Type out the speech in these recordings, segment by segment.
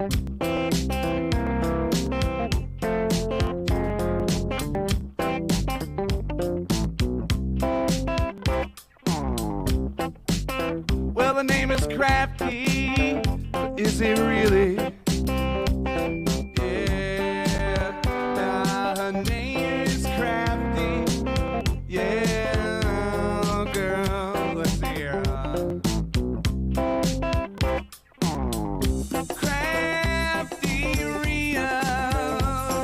Well, the name is Crafty, but is it really? Yeah, her name is Crafty. Yeah, girl, let's see here. CraftyRia,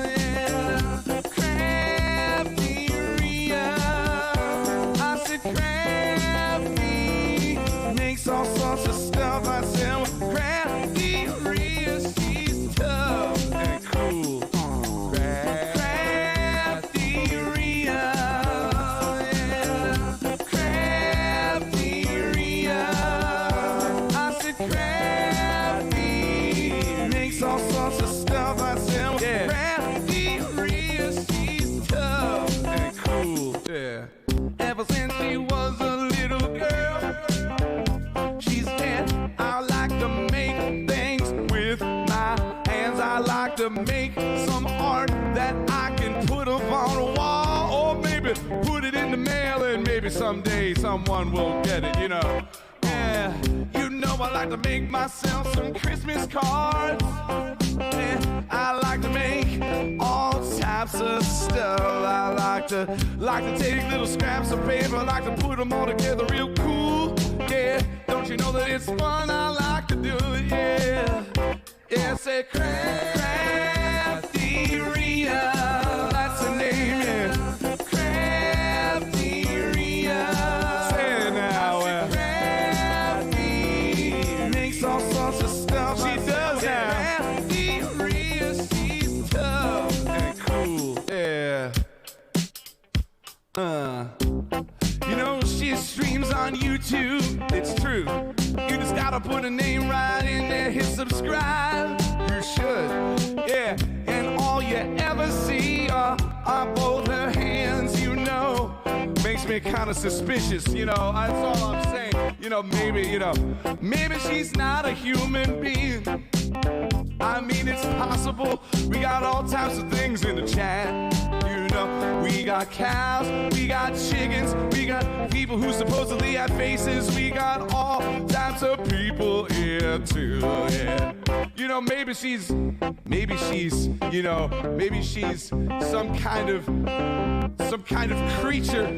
yeah, CraftyRia. I said Crafty makes all sorts of stuff. I said CraftyRia, she's tough and cool. CraftyRia, yeah, CraftyRia. I said Crafty makes all sorts of stuff. I said CraftyRia, she's tough and cool. Yeah. Ever since she was a little girl, she said, I like to make things with my hands. I like to make some art that I can put up on a wall, or maybe put it in the mail, and maybe someday someone will get it, you know. Yeah, you know I like to make myself some Christmas cards. Yeah, I like to make all types of stuff. I like to take little scraps of paper, I like to put them all together real cool. Yeah, don't you know that it's fun? I like to do it, yeah. Yeah, say CraftyRia, that's the name, yeah. CraftyRia, say it now. Crafty makes all sorts of stuff. She does now. CraftyRia, she's tough and cool. Yeah. You know, she streams on YouTube, it's true. You just gotta put a name right in there, hit subscribe. You should, yeah. And all you ever see are both her hands, you know. Makes me kind of suspicious, you know, that's all I'm saying. You know, maybe she's not a human being. I mean, it's possible. We got all types of things in the chat. You know, we got cows, we got chickens, we got people who supposedly have faces. We got all types of people here too, yeah. You know, maybe she's, you know, maybe she's some kind of creature.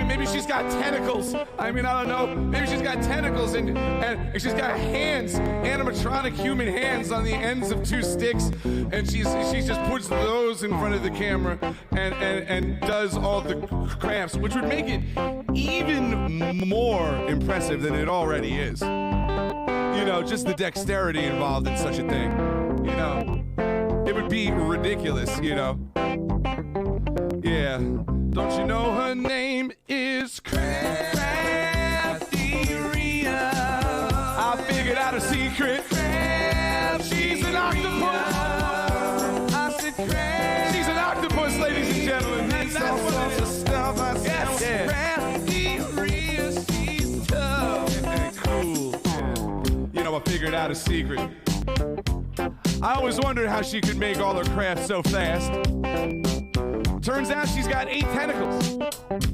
Maybe she's got tentacles. I mean, I don't know. Maybe she's got tentacles and she's got hands, animatronic human hands on the ends of two sticks, and she just puts those in front of the camera and does all the crafts, which would make it even more impressive than it already is. You know, just the dexterity involved in such a thing. You know, it would be ridiculous, you know. Yeah. Don't you know her name is CraftyRia? I figured out a secret. She's an octopus. I said she's an octopus, ladies and gentlemen. And that's what the stuff I said. Yes. CraftyRia, she's tough and cool. You know, I figured out a secret. I always wondered how she could make all her crafts so fast. Turns out she's got 8 tentacles.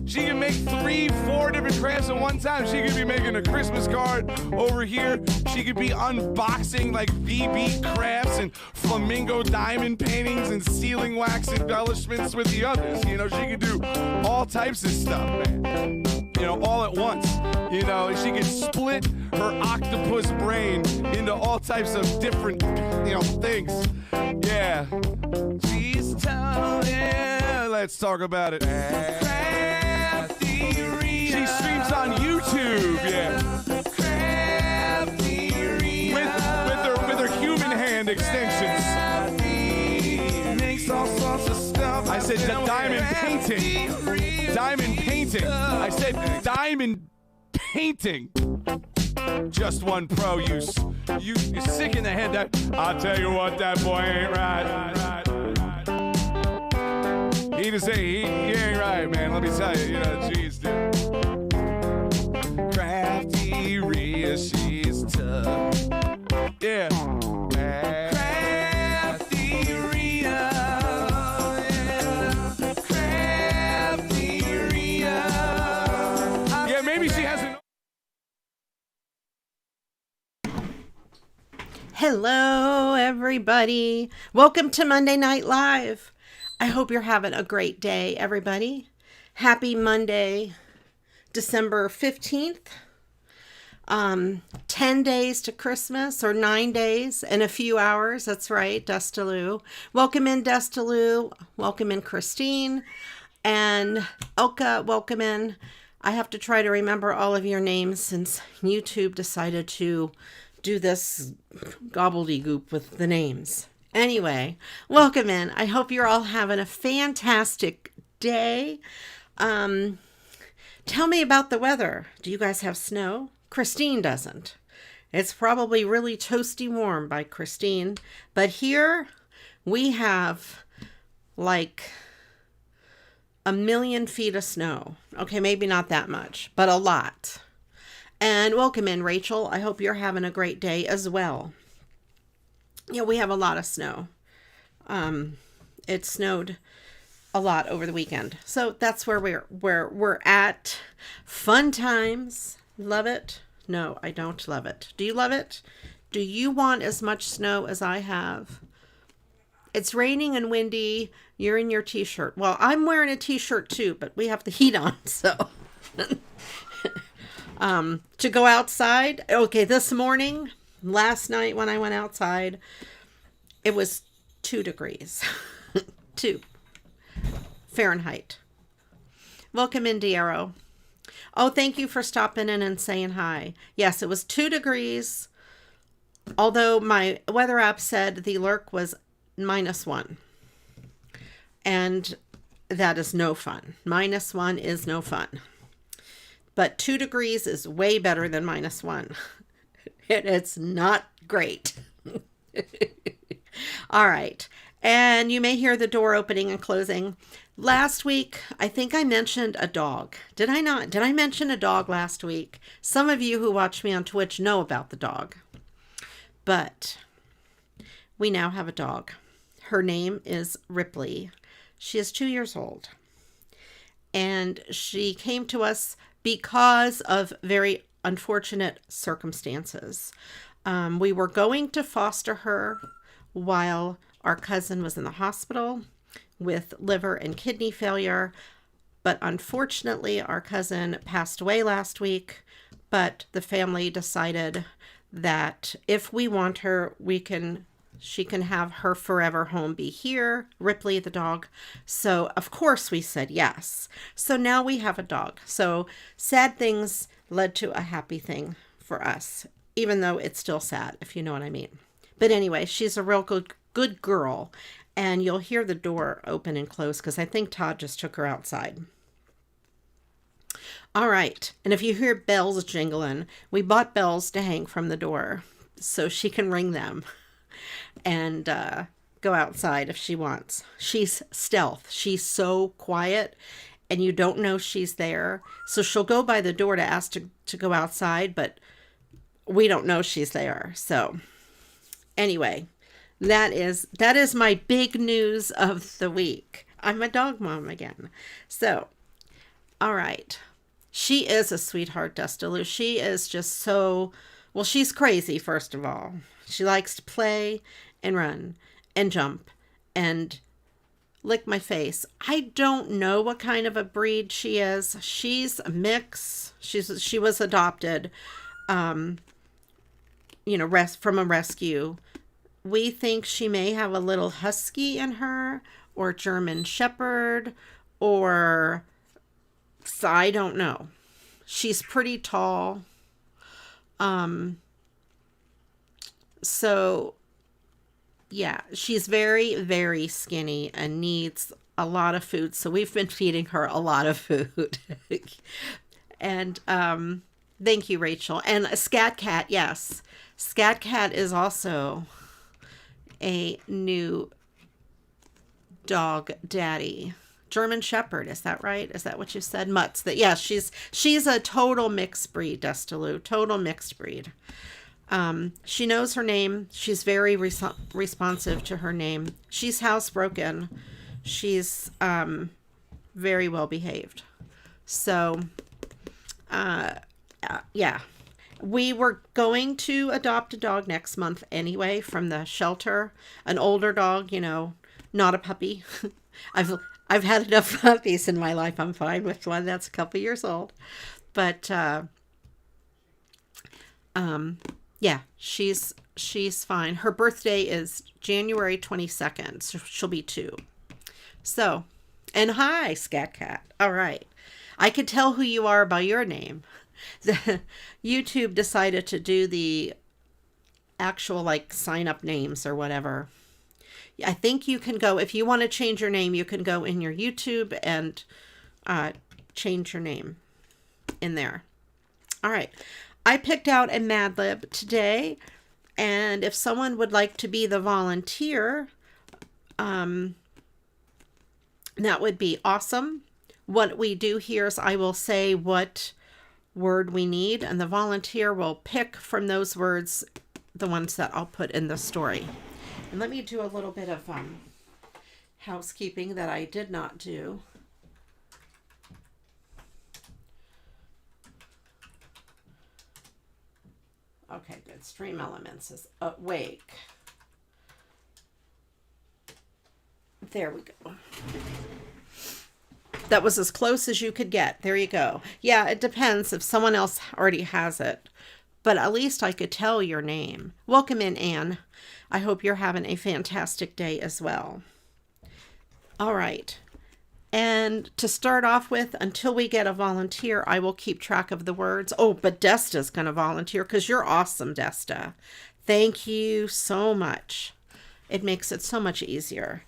She can make 3, 4 different crafts at one time. She could be making a Christmas card over here. She could be unboxing like BB crafts and flamingo diamond paintings and sealing wax embellishments with the others. You know, she could do all types of stuff, man. You know, all at once. You know, she could split her octopus brain into all types of different, you know, things. Yeah. She's tough, yeah. Let's talk about it. CraftyRia. She streams on YouTube, yeah. CraftyRia. With her human hand extensions. Makes all sorts of stuff. I said diamond painting. Diamond painting. I said diamond painting. Just one pro. You sick in the head. That I'll tell you what, that boy ain't right. He just say he ain't right, man. Let me tell you, you know, jeez, dude. CraftyRia, she's tough. Yeah. Hello, everybody. Welcome to Monday Night Live. I hope you're having a great day, everybody. Happy Monday, December 15th. 10 days to Christmas, or 9 days and a few hours. That's right, Destaloo. Welcome in, Destaloo. Welcome in, Christine. And Elka, welcome in. I have to try to remember all of your names since YouTube decided to do this gobbledygook with the names. Anyway, welcome in. I hope you're all having a fantastic day. Tell me about the weather. Do you guys have snow? Christine doesn't. It's probably really toasty warm by Christine. But here we have like 1,000,000 feet of snow. Okay, maybe not that much, but a lot. And welcome in, Rachel. I hope you're having a great day as well. Yeah, we have a lot of snow. It snowed a lot over the weekend. So that's where we're at. Fun times. Love it? No, I don't love it. Do you love it? Do you want as much snow as I have? It's raining and windy. You're in your t-shirt. Well, I'm wearing a t-shirt too, but we have the heat on, so. To go outside. Okay, this morning, last night when I went outside, it was 2 degrees. 2 Fahrenheit. Welcome in, Diero. Oh, thank you for stopping in and saying hi. Yes, it was 2 degrees. Although my weather app said the lurk was -1. And that is no fun. -1 is no fun. But 2 degrees is way better than -1. It's not great. All right. And you may hear the door opening and closing. Last week, I think I mentioned a dog. Did I not? Did I mention a dog last week? Some of you who watch me on Twitch know about the dog. But we now have a dog. Her name is Ripley. She is 2 years old. And she came to us because of very unfortunate circumstances. We were going to foster her while our cousin was in the hospital with liver and kidney failure. But unfortunately, our cousin passed away last week. But the family decided that if we want her, she can have her forever home be here, Ripley the dog. So of course we said yes. So now we have a dog. So sad things led to a happy thing for us, even though it's still sad, if you know what I mean. But anyway, she's a real good girl. And you'll hear the door open and close because I think Todd just took her outside. All right. And if you hear bells jingling, we bought bells to hang from the door so she can ring them and go outside if she wants. She's stealth. She's so quiet and you don't know she's there. So she'll go by the door to ask to go outside, but we don't know she's there. So anyway, that is my big news of the week. I'm a dog mom again. So, all right. She is a sweetheart, Destaloo. She is just so, well, she's crazy, first of all. She likes to play and run and jump and lick my face. I don't know what kind of a breed she is. She's a mix. She was adopted, from a rescue. We think she may have a little husky in her, or German Shepherd, or I don't know. She's pretty tall. So yeah, she's very, very skinny and needs a lot of food. So we've been feeding her a lot of food. And thank you, Rachel. And a Scat Cat, yes. Scat Cat is also a new dog daddy. German Shepherd, is that right? Is that what you said? Mutts. That, yeah, she's a total mixed breed, Destaloo. Total mixed breed. She knows her name. She's very responsive to her name. She's housebroken. She's very well behaved. So, yeah. We were going to adopt a dog next month anyway from the shelter. An older dog, you know, not a puppy. I've had enough puppies in my life. I'm fine with one that's a couple years old. But yeah, she's fine. Her birthday is January 22nd, so she'll be 2. So, and hi, Scat Cat. All right. I could tell who you are by your name. YouTube decided to do the actual like sign up names or whatever. I think you can go, if you want to change your name, you can go in your YouTube and change your name in there. All right. I picked out a Mad Lib today, and if someone would like to be the volunteer, that would be awesome. What we do here is I will say what word we need, and the volunteer will pick from those words the ones that I'll put in the story. And let me do a little bit of housekeeping that I did not do. Okay, good. Stream Elements is awake. There we go. That was as close as you could get. There you go. Yeah, it depends if someone else already has it. But at least I could tell your name. Welcome in, Anne. I hope you're having a fantastic day as well. All right. And to start off with, until we get a volunteer, I will keep track of the words. Oh, but Desta's going to volunteer because you're awesome, Desta. Thank you so much. It makes it so much easier.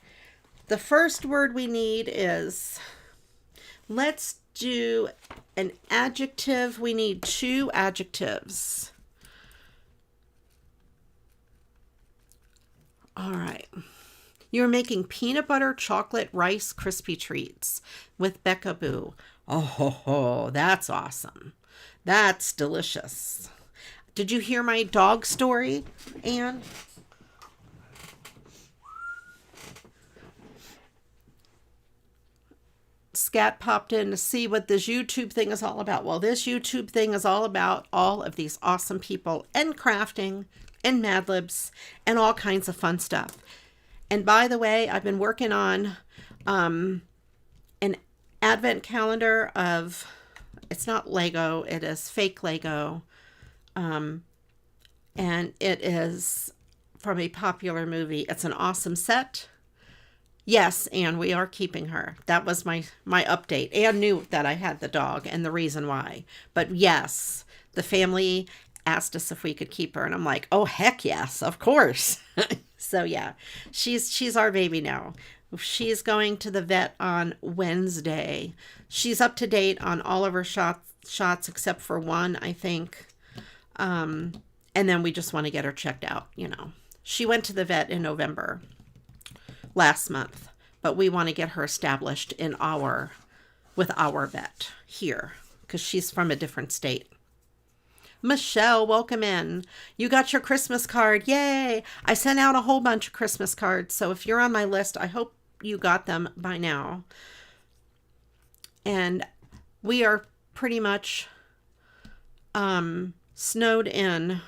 The first word we need is, let's do an adjective. We need 2 adjectives. All right. You're making peanut butter chocolate rice crispy treats with Becca Boo. Oh, that's awesome. That's delicious. Did you hear my dog story, Anne? Scat popped in to see what this YouTube thing is all about. Well, this YouTube thing is all about all of these awesome people and crafting and Mad Libs and all kinds of fun stuff. And by the way, I've been working on an advent calendar of, it's not Lego, it is fake Lego. And it is from a popular movie. It's an awesome set. Yes, and we are keeping her. That was my update. Anne knew that I had the dog and the reason why. But yes, the family asked us if we could keep her. And I'm like, oh, heck yes, of course. So yeah, she's our baby now. She's going to the vet on Wednesday. She's up to date on all of her shots except for one, I think. And then we just want to get her checked out, you know. She went to the vet in November last month, but we want to get her established in with our vet here because she's from a different state. Michelle, welcome in. You got your Christmas card. Yay. I sent out a whole bunch of Christmas cards. So if you're on my list, I hope you got them by now. And we are pretty much snowed in.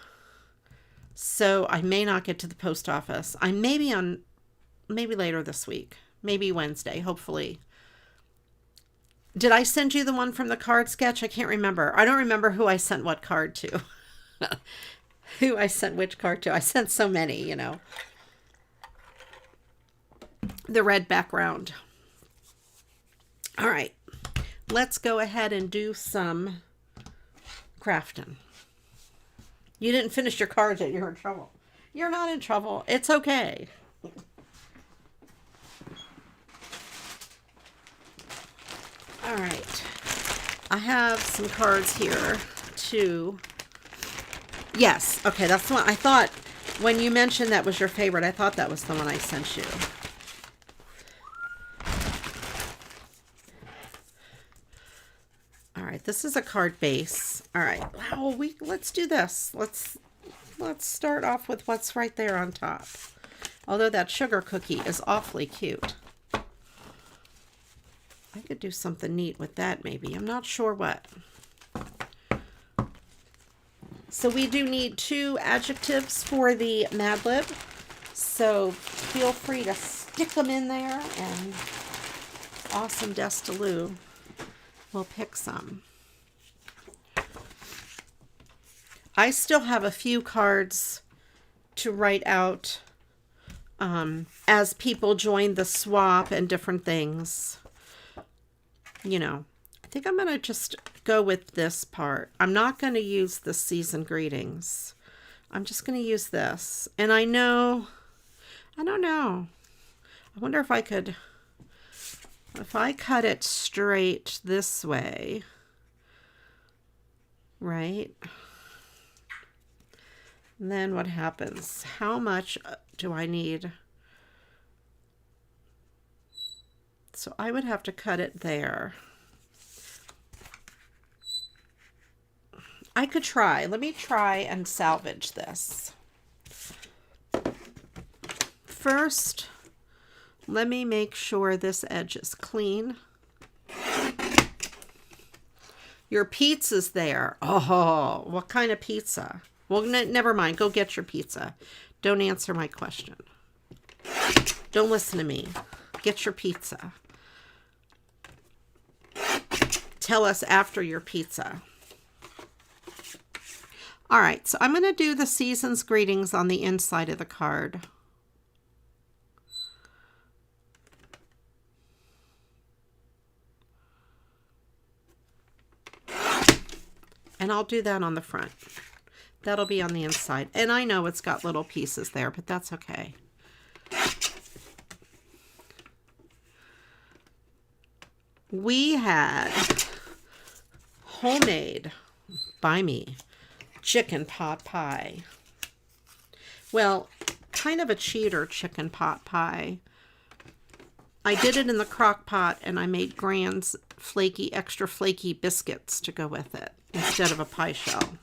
So I may not get to the post office. I may be on maybe later this week. Maybe Wednesday, hopefully. Did I send you the one from the card sketch? I can't remember. I don't remember who I sent what card to. Who I sent which card to. I sent so many, you know. The red background. All right. Let's go ahead and do some crafting. You didn't finish your cards yet. You're in trouble. You're not in trouble. It's okay. All right, I have some cards here too. Yes, okay, that's the one. I thought when you mentioned that was your favorite, I thought that was the one I sent you. All right, this is a card base. All right, well, let's do this. Let's start off with what's right there on top. Although that sugar cookie is awfully cute. I could do something neat with that maybe. I'm not sure what. So we do need 2 adjectives for the Mad Lib. So feel free to stick them in there, and Awesome Destaloo will pick some. I still have a few cards to write out as people join the swap and different things. You know, I think I'm going to just go with this part. I'm not going to use the season greetings. I'm just going to use this. And I don't know. I wonder if I could, if I cut it straight this way, right? And then what happens? How much do I need? So I would have to cut it there. I could try. Let me try and salvage this. First, let me make sure this edge is clean. Your pizza's there. Oh, what kind of pizza? Well, never mind. Go get your pizza. Don't answer my question. Don't listen to me. Get your pizza. Tell us after your pizza. All right, so I'm going to do the season's greetings on the inside of the card. And I'll do that on the front. That'll be on the inside. And I know it's got little pieces there, but that's okay. We had homemade, by me, chicken pot pie. Well, kind of a cheater chicken pot pie. I did it in the crock pot, and I made Grand's flaky, extra flaky biscuits to go with it instead of a pie shell.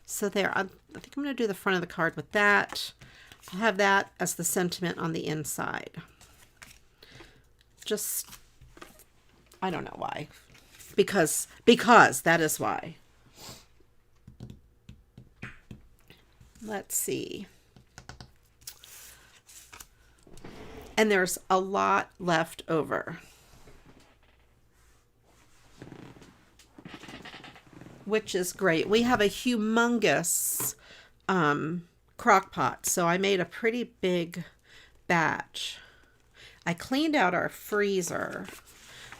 So there, I think I'm going to do the front of the card with that. I'll have that as the sentiment on the inside. Just, I don't know why. Because that is why. Let's see. And there's a lot left over, which is great. We have a humongous crock pot, so I made a pretty big batch. I cleaned out our freezer.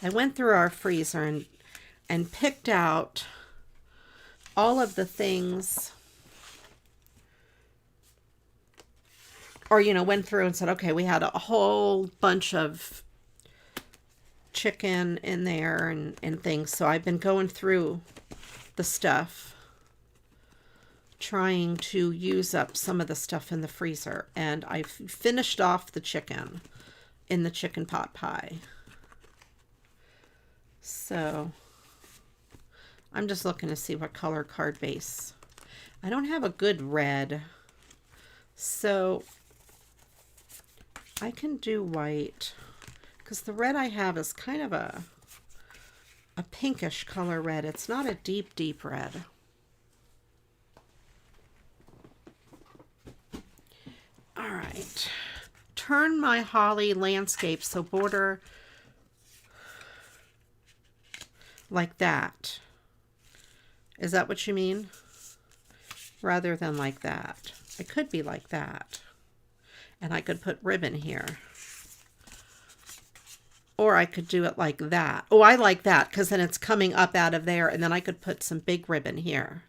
I went through our freezer and picked out all of the things, or, you know, went through and said, okay, we had a whole bunch of chicken in there and things. So I've been going through the stuff, trying to use up some of the stuff in the freezer. And I've finished off the chicken in the chicken pot pie. So I'm just looking to see what color card base. I don't have a good red, so I can do white, because the red I have is kind of a pinkish color red. It's not a deep, deep red. All right. Turn my holly landscape, so border like that. Is that what you mean? Rather than like that. It could be like that. And I could put ribbon here. Or I could do it like that. Oh, I like that, because then it's coming up out of there, and then I could put some big ribbon here.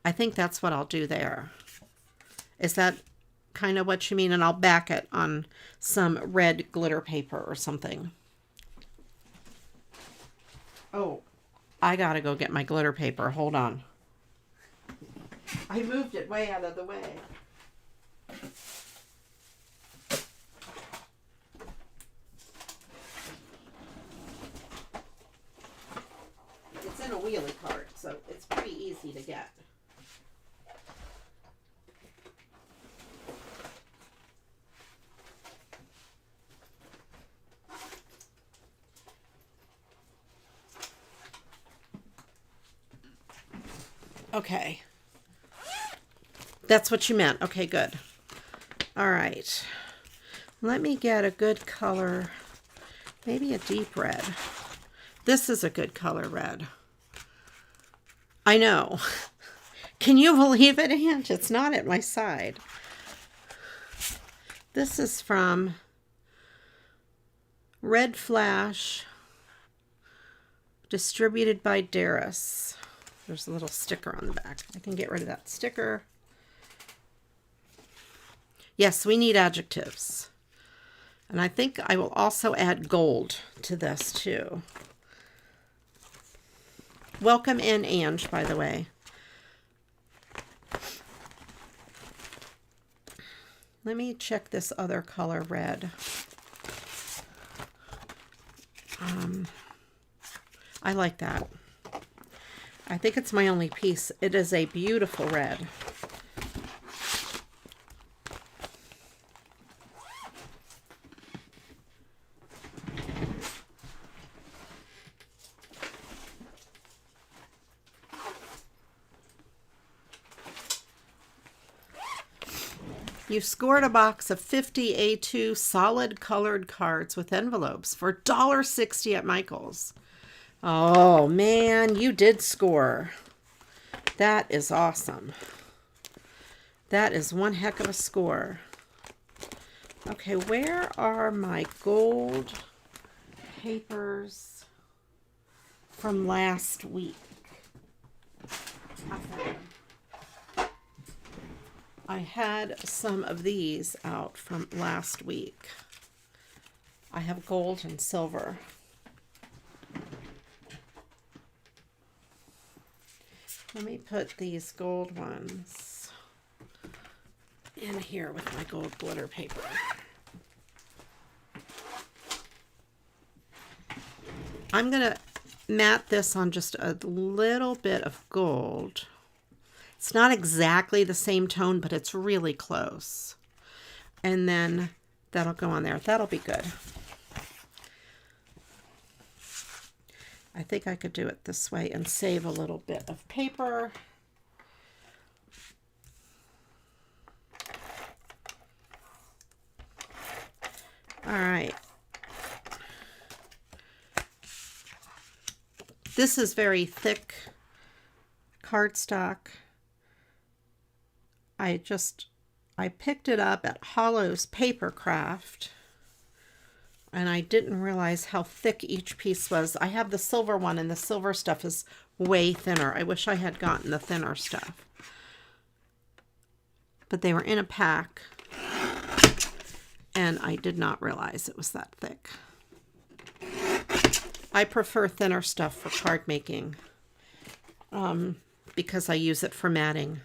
I think that's what I'll do there. Is that kind of what you mean? And I'll back it on some red glitter paper or something. Oh, I gotta go get my glitter paper. Hold on. I moved it way out of the way. It's in a wheelie cart, so it's pretty easy to get. Okay. That's what you meant. Okay, good. All right. Let me get a good color. Maybe a deep red. This is a good color red. I know. Can you believe it, Ange? It's not at my side. This is from Red Flash, distributed by Darris. There's a little sticker on the back. I can get rid of that sticker. Yes, we need adjectives. And I think I will also add gold to this too. Welcome in, Ange, by the way. Let me check this other color red. I like that. I think it's my only piece. It is a beautiful red. You scored a box of 50 A2 solid colored cards with envelopes for $1.60 at Michael's. Oh, man, you did score. That is awesome. That is one heck of a score. Okay, where are my gold papers from last week? I had some of these out from last week. I have gold and silver. Let me put these gold ones in here with my gold glitter paper. I'm going to matte this on just a little bit of gold. It's not exactly the same tone, but it's really close. And then that'll go on there. That'll be good. I think I could do it this way and save a little bit of paper. All right. This is very thick cardstock. I picked it up at Hollow's Paper Craft, and I didn't realize how thick each piece was. I have the silver one, and the silver stuff is way thinner. I wish I had gotten the thinner stuff. But they were in a pack, and I did not realize it was that thick. I prefer thinner stuff for card making because I use it for matting.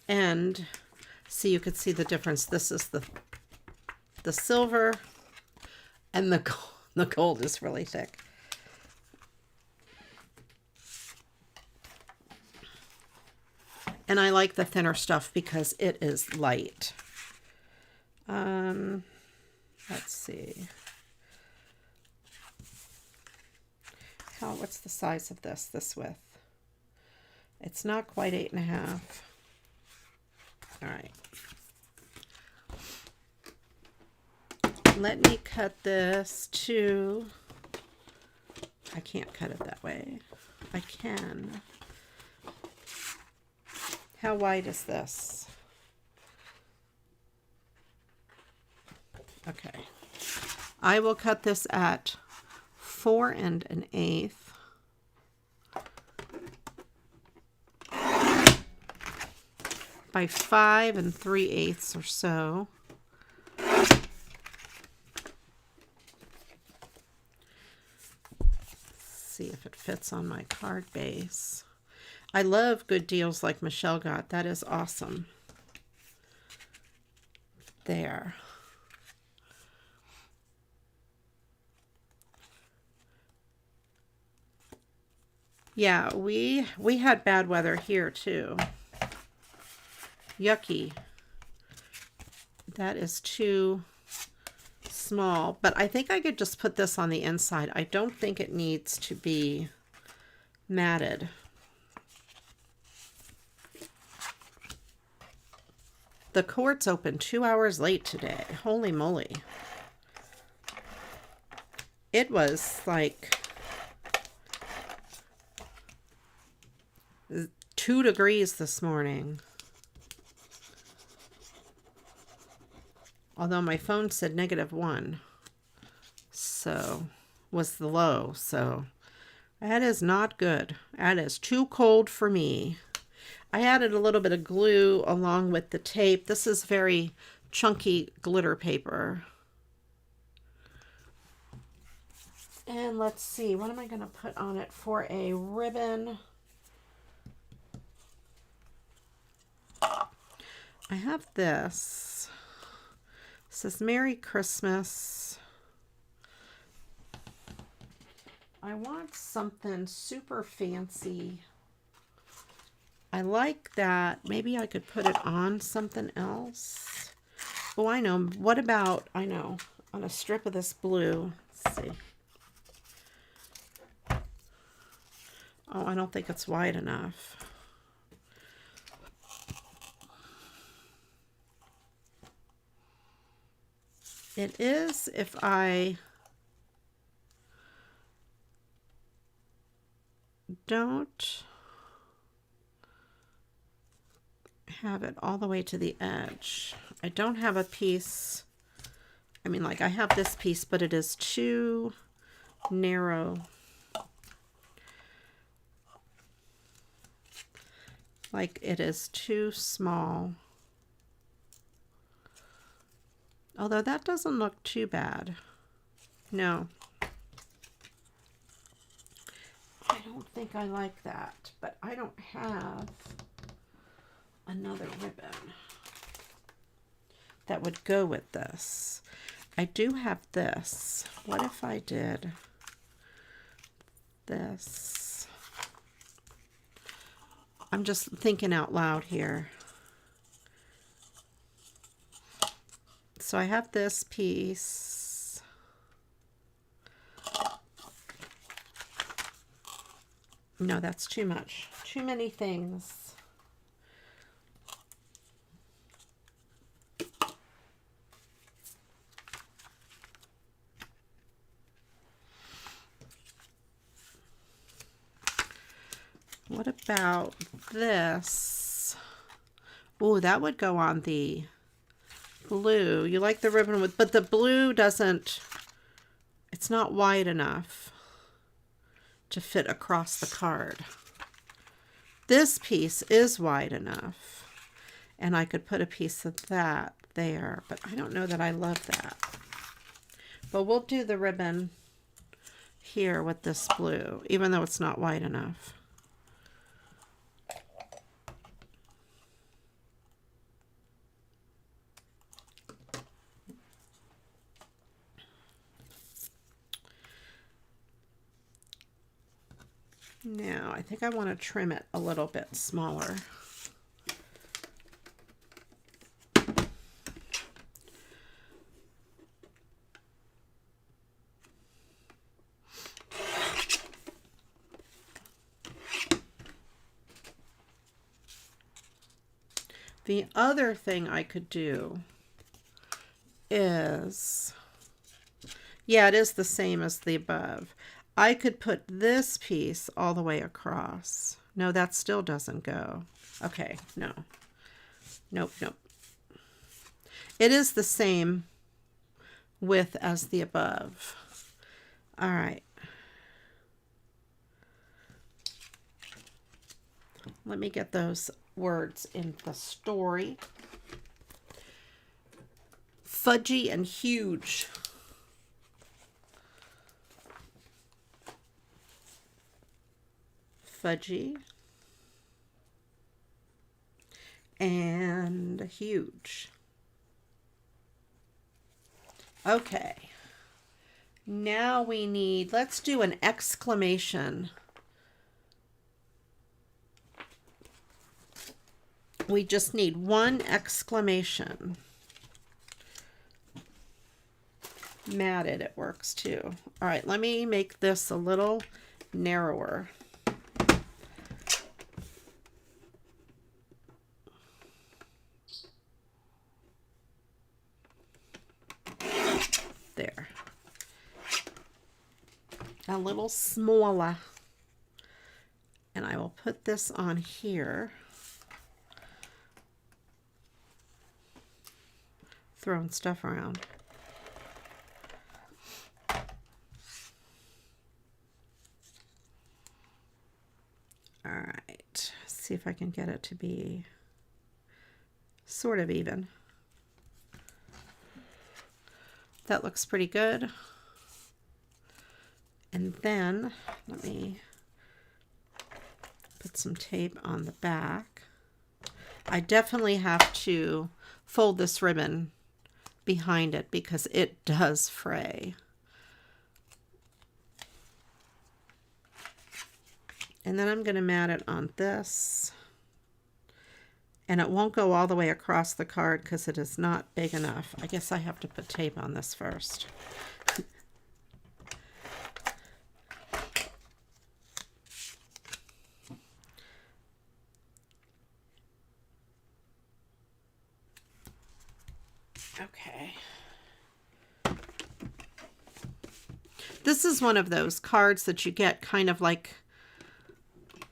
And see, you could see the difference. This is the silver, and the gold is really thick. And I like the thinner stuff because it is light. Let's see. What's the size of this width? It's not quite 8.5. All right. Let me cut this to, I can't cut it that way. I can. How wide is this? Okay. I will cut this at 4 1/8. By 5 3/8 or so. See if it fits on my card base. I love good deals like Michelle got. That is awesome. There. Yeah, we had bad weather here too. Yucky. That is too small, but I think I could just put this on the inside. I don't think it needs to be matted. The court's open 2 hours late today. Holy moly. It was like 2 degrees this morning. Although my phone said -1. So, was the low. So, that is not good. That is too cold for me. I added a little bit of glue along with the tape. This is very chunky glitter paper. And let's see, what am I going to put on it for a ribbon? I have this. It says Merry Christmas. I want something super fancy. I like that. Maybe I could put it on something else. Oh, I know. What about, I know, on a strip of this blue. Let's see. Oh, I don't think it's wide enough. It is if I don't have it all the way to the edge. I don't have a piece. I mean, like I have this piece, but it is too narrow. Like it is too small. Although that doesn't look too bad. No. I don't think I like that, but I don't have another ribbon that would go with this. I do have this. What if I did this? I'm just thinking out loud here. So I have this piece. No, that's too much. Too many things. What about this? Oh, that would go on the blue. You like the ribbon with, but the blue doesn't, it's not wide enough to fit across the card. This piece is wide enough, and I could put a piece of that there, but I don't know that I love that. But we'll do the ribbon here with this blue, even though it's not wide enough. Now, I think I want to trim it a little bit smaller. The other thing I could do is, yeah, it is the same as the above. I could put this piece all the way across. No, that still doesn't go. Okay, no. Nope, nope. It is the same width as the above. All right. Let me get those words in the story. Fudgy and huge. Fudgy and huge. Okay. Now we need, let's do an exclamation. We just need one exclamation. Matted, it works too. All right, let me make this a little narrower. a little smaller. And I will put this on here. Throwing stuff around. All right, see if I can get it to be sort of even. That looks pretty good. And then let me put some tape on the back. I definitely have to fold this ribbon behind it because it does fray. And then I'm going to mat it on this. And it won't go all the way across the card because it is not big enough. I guess I have to put tape on this first. Okay. This is one of those cards that you get kind of like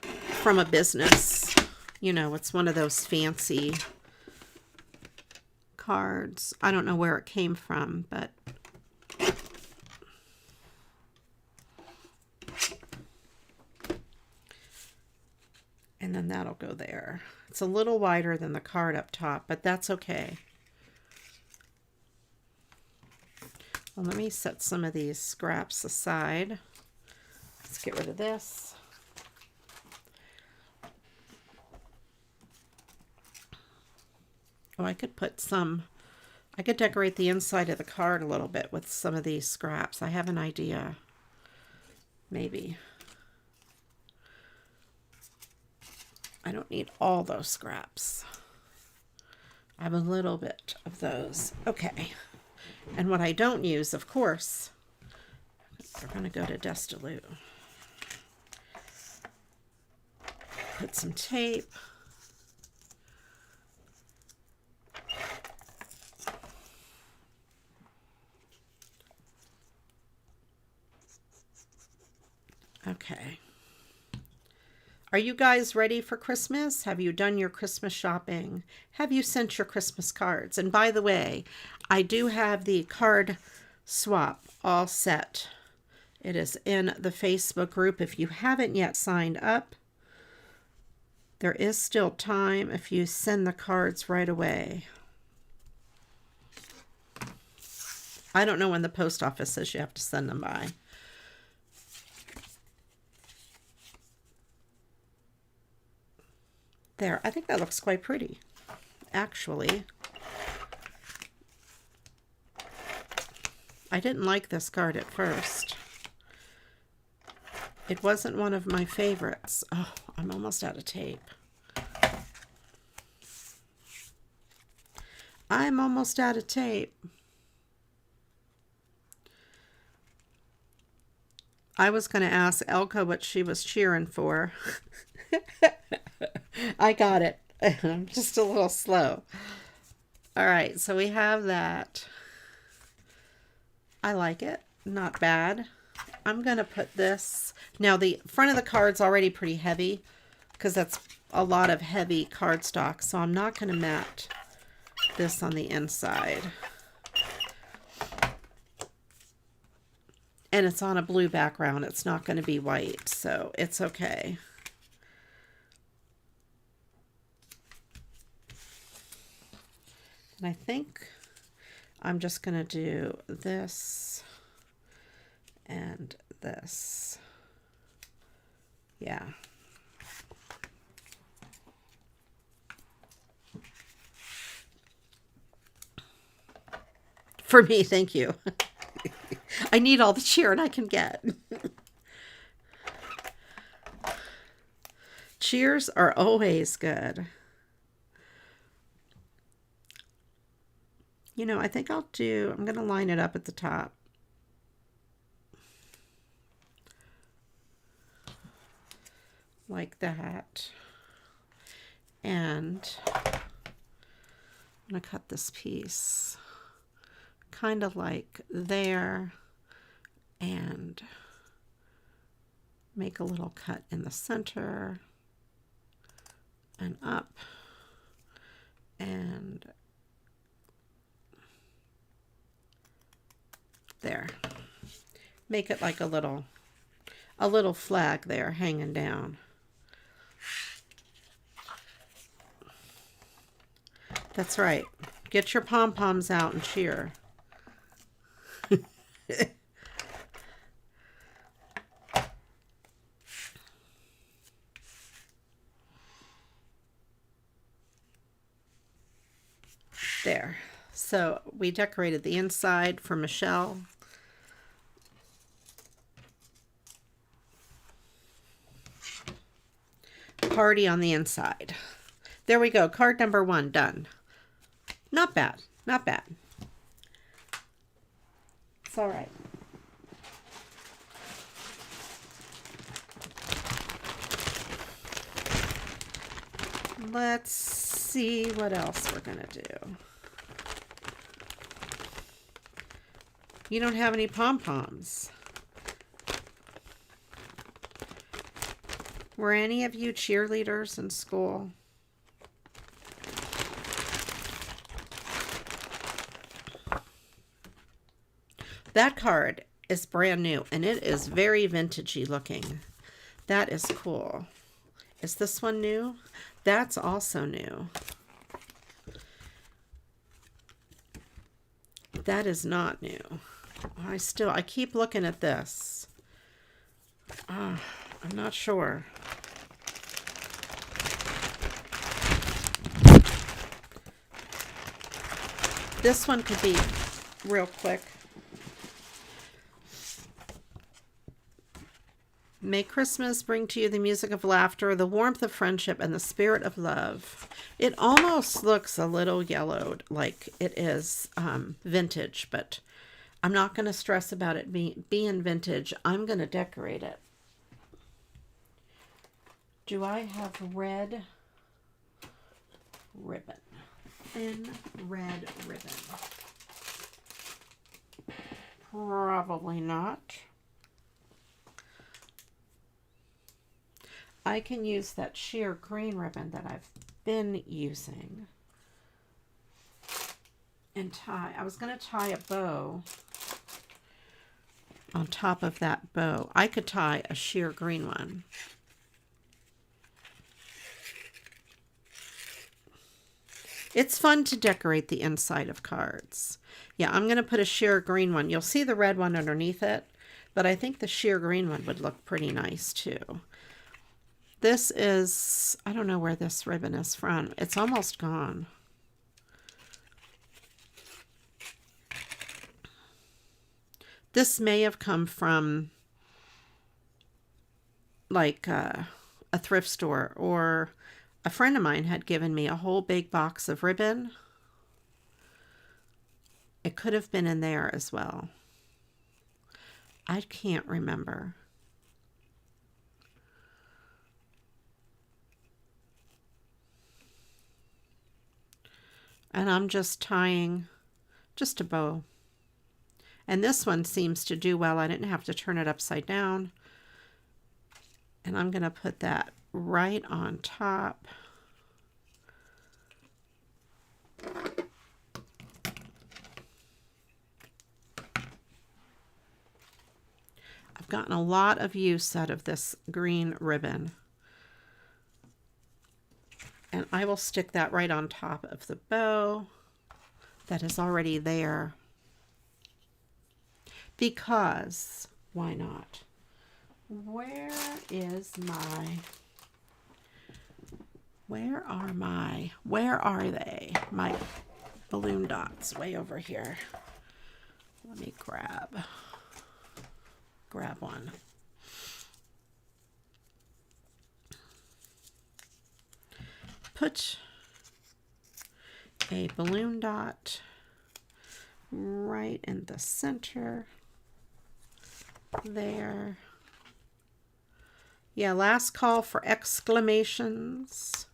from a business. You know, it's one of those fancy cards. I don't know where it came from, but and then that'll go there. It's a little wider than the card up top, but that's okay. Well, let me set some of these scraps aside. Let's get rid of this. Oh, I could decorate the inside of the card a little bit with some of these scraps. I have an idea. Maybe. I don't need all those scraps. I have a little bit of those. Okay. And what I don't use, of course, we're going to go to Destillute. Put some tape. Okay. Are you guys ready for Christmas? Have you done your Christmas shopping? Have you sent your Christmas cards? And by the way, I do have the card swap all set. It is in the Facebook group. If you haven't yet signed up, there is still time if you send the cards right away. I don't know when the post office says you have to send them by. There, I think that looks quite pretty, actually. I didn't like this card at first. It wasn't one of my favorites. Oh, I'm almost out of tape. I'm almost out of tape. I was going to ask Elka what she was cheering for. I got it. I'm just a little slow. All right, so we have that. I like it. Not bad. I'm going to put this. Now, the front of the card's already pretty heavy because that's a lot of heavy cardstock, so I'm not going to mat this on the inside. And it's on a blue background. It's not going to be white, so it's okay. And I think I'm just going to do this and this. Yeah. For me, thank you. I need all the cheering I can get. Cheers are always good. You know, I think I'm going to line it up at the top. Like that. And I'm going to cut this piece kind of like there and make a little cut in the center and up and there. Make it like a little flag there hanging down. That's right. Get your pom-poms out and cheer. There. So we decorated the inside for Michelle. Party on the inside. There we go. Card number 1 done. Not bad. Not bad. It's all right. Let's see what else we're going to do. You don't have any pom-poms. Were any of you cheerleaders in school? That card is brand new and it is very vintagey looking. That is cool. Is this one new? That's also new. That is not new. I keep looking at this. I'm not sure. This one could be real quick. May Christmas bring to you the music of laughter, the warmth of friendship, and the spirit of love. It almost looks a little yellowed, like it is vintage, but I'm not going to stress about it being vintage. I'm going to decorate it. Do I have red ribbon? Thin red ribbon. Probably not. I can use that sheer green ribbon that I've been using and tie. I was going to tie a bow on top of that bow. I could tie a sheer green one. It's fun to decorate the inside of cards. Yeah, I'm going to put a sheer green one. You'll see the red one underneath it, but I think the sheer green one would look pretty nice too. This is, I don't know where this ribbon is from. It's almost gone. This may have come from like a thrift store, or a friend of mine had given me a whole big box of ribbon. It could have been in there as well. I can't remember. And I'm just tying just a bow. And this one seems to do well. I didn't have to turn it upside down. And I'm going to put that right on top. I've gotten a lot of use out of this green ribbon. And I will stick that right on top of the bow that is already there. Because, why not? Where are they? My balloon dots way over here. Let me grab one. Put a balloon dot right in the center there. Yeah, last call for exclamations.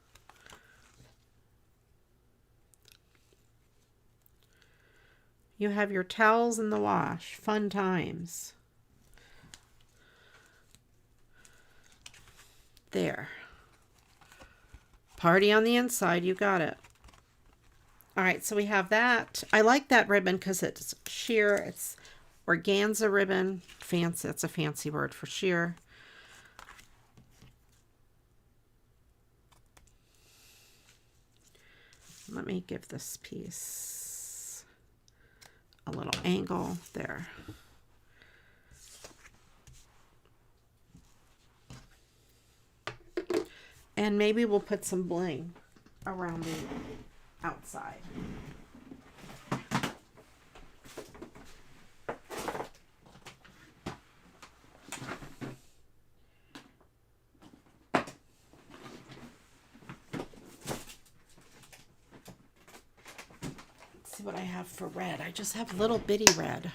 You have your towels in the wash. Fun times. There. Party on the inside. You got it. All right, so we have that. I like that ribbon because it's sheer. It's organza ribbon. Fancy. That's a fancy word for sheer. Let me give this piece a little angle there. And maybe we'll put some bling around the outside. Let's see what I have for red. I just have little bitty red.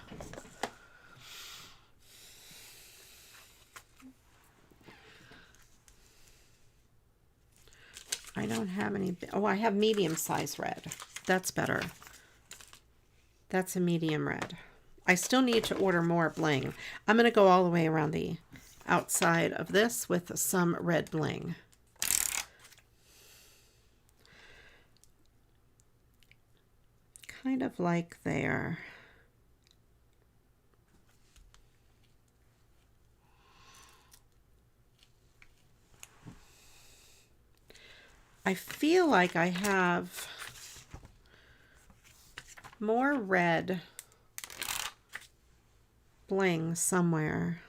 I don't have any. Oh, I have medium size red. That's better. That's a medium red. I still need to order more bling. I'm going to go all the way around the outside of this with some red bling. Kind of like there. I feel like I have more red bling somewhere.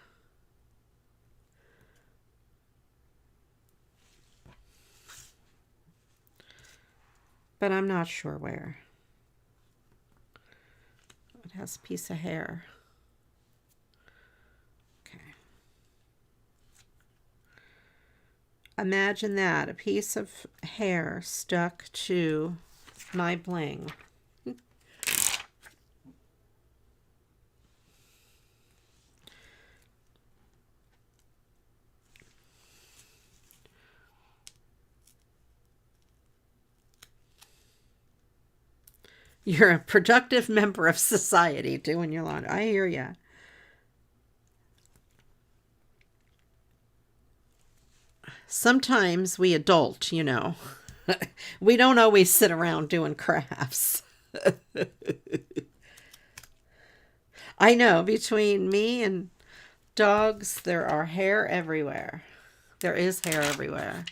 But I'm not sure where. It has a piece of hair. Imagine that, a piece of hair stuck to my bling. You're a productive member of society doing your laundry. I hear ya. Sometimes we adult, you know, we don't always sit around doing crafts. I know, between me and dogs, there are hair everywhere. There is hair everywhere.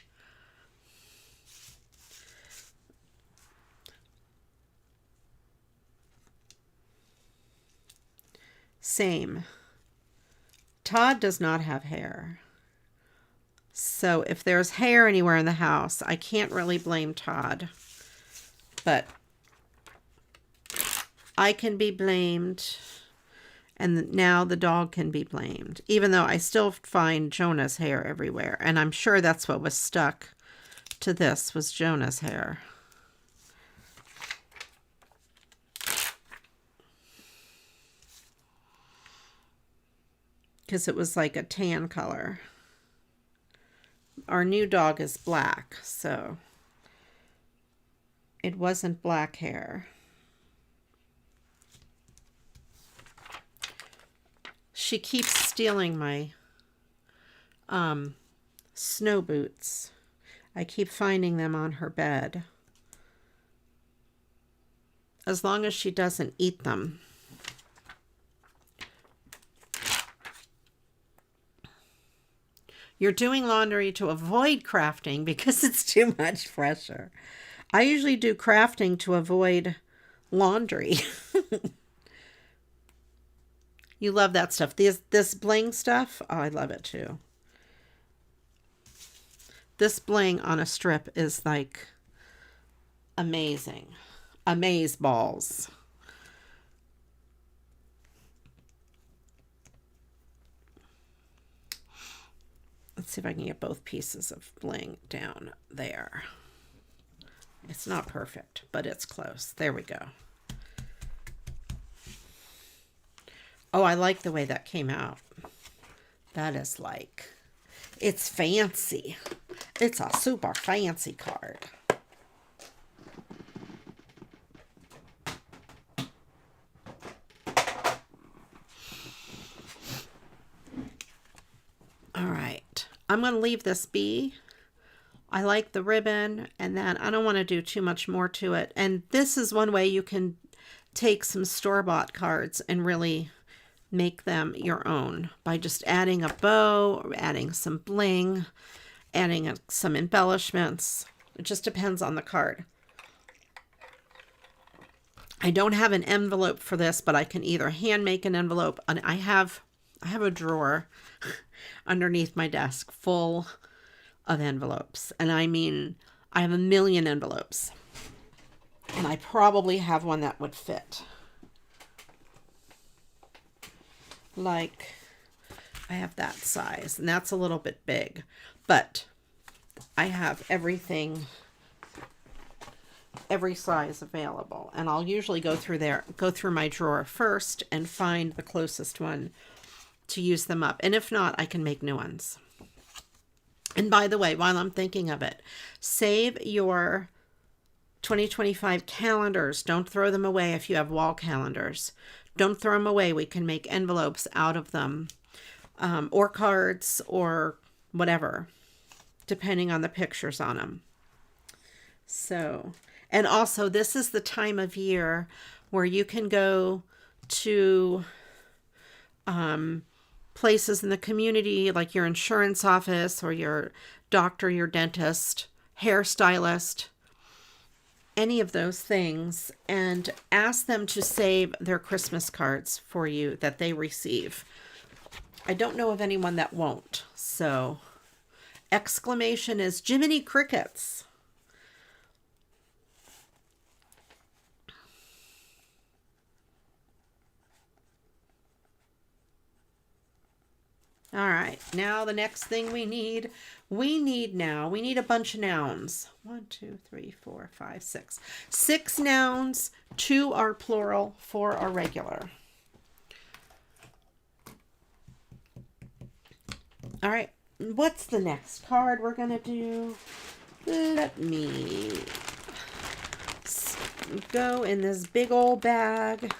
Same. Todd does not have hair. So if there's hair anywhere in the house, I can't really blame Todd. But I can be blamed, and now the dog can be blamed. Even though I still find Jonah's hair everywhere. And I'm sure that's what was stuck to this, was Jonah's hair. Because it was like a tan color. Our new dog is black, so it wasn't black hair. She keeps stealing my snow boots. I keep finding them on her bed. As long as she doesn't eat them. You're doing laundry to avoid crafting because it's too much pressure. I usually do crafting to avoid laundry. You love that stuff. This bling stuff, oh, I love it too. This bling on a strip is like amazing. Amaze balls. Let's see if I can get both pieces of bling down there. It's not perfect, but it's close. There we go. Oh, I like the way that came out. That is like, it's fancy. It's a super fancy card. All right. I'm going to leave this be. I like the ribbon, and then I don't want to do too much more to it. And this is one way you can take some store-bought cards and really make them your own by just adding a bow, or adding some bling, adding some embellishments. It just depends on the card. I don't have an envelope for this, but I can either hand make an envelope, and I have a drawer underneath my desk full of envelopes. And I mean, I have a million envelopes. And I probably have one that would fit. Like, I have that size, and that's a little bit big. But I have everything, every size available. And I'll usually go through my drawer first and find the closest one to use them up. And if not, I can make new ones. And by the way, while I'm thinking of it, save your 2025 calendars. Don't throw them away if you have wall calendars. Don't throw them away. We can make envelopes out of them, or cards, or whatever, depending on the pictures on them. So, and also this is the time of year where you can go to places in the community, like your insurance office or your doctor, your dentist, hairstylist, any of those things, and ask them to save their Christmas cards for you that they receive. I don't know of anyone that won't. So, exclamation is Jiminy Crickets. All right, now the next thing we need a bunch of nouns. 1, 2, 3, 4, 5, 6. 6 nouns, 2 are plural, 4 are regular. All right, what's the next card we're going to do? Let me go in this big old bag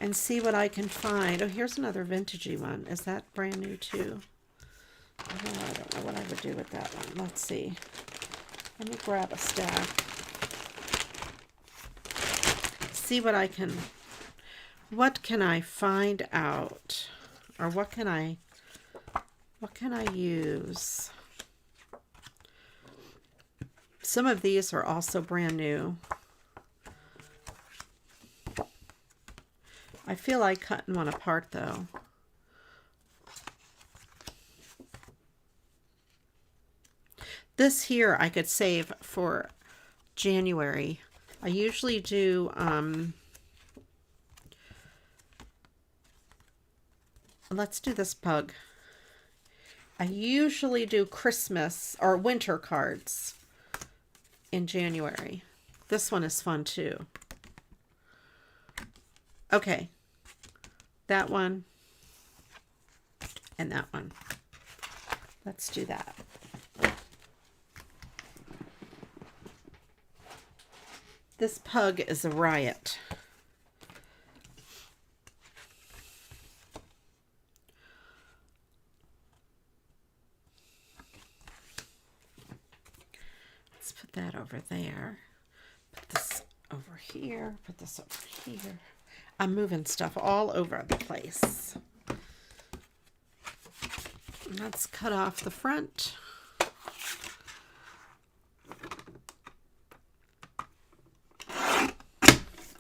and see what I can find. Oh, here's another vintagey one. Is that brand new too? Oh, I don't know what I would do with that one. Let's see. Let me grab a stack. See what I can, what can I find out? Or what can I use? Some of these are also brand new. I feel like cutting one apart though. This here I could save for January. I usually do, let's do this pug. I usually do Christmas or winter cards in January. This one is fun too. Okay. That one and that one. Let's do that. This pug is a riot. Let's put that over there. Put this over here. Put this over here. I'm moving stuff all over the place. Let's cut off the front.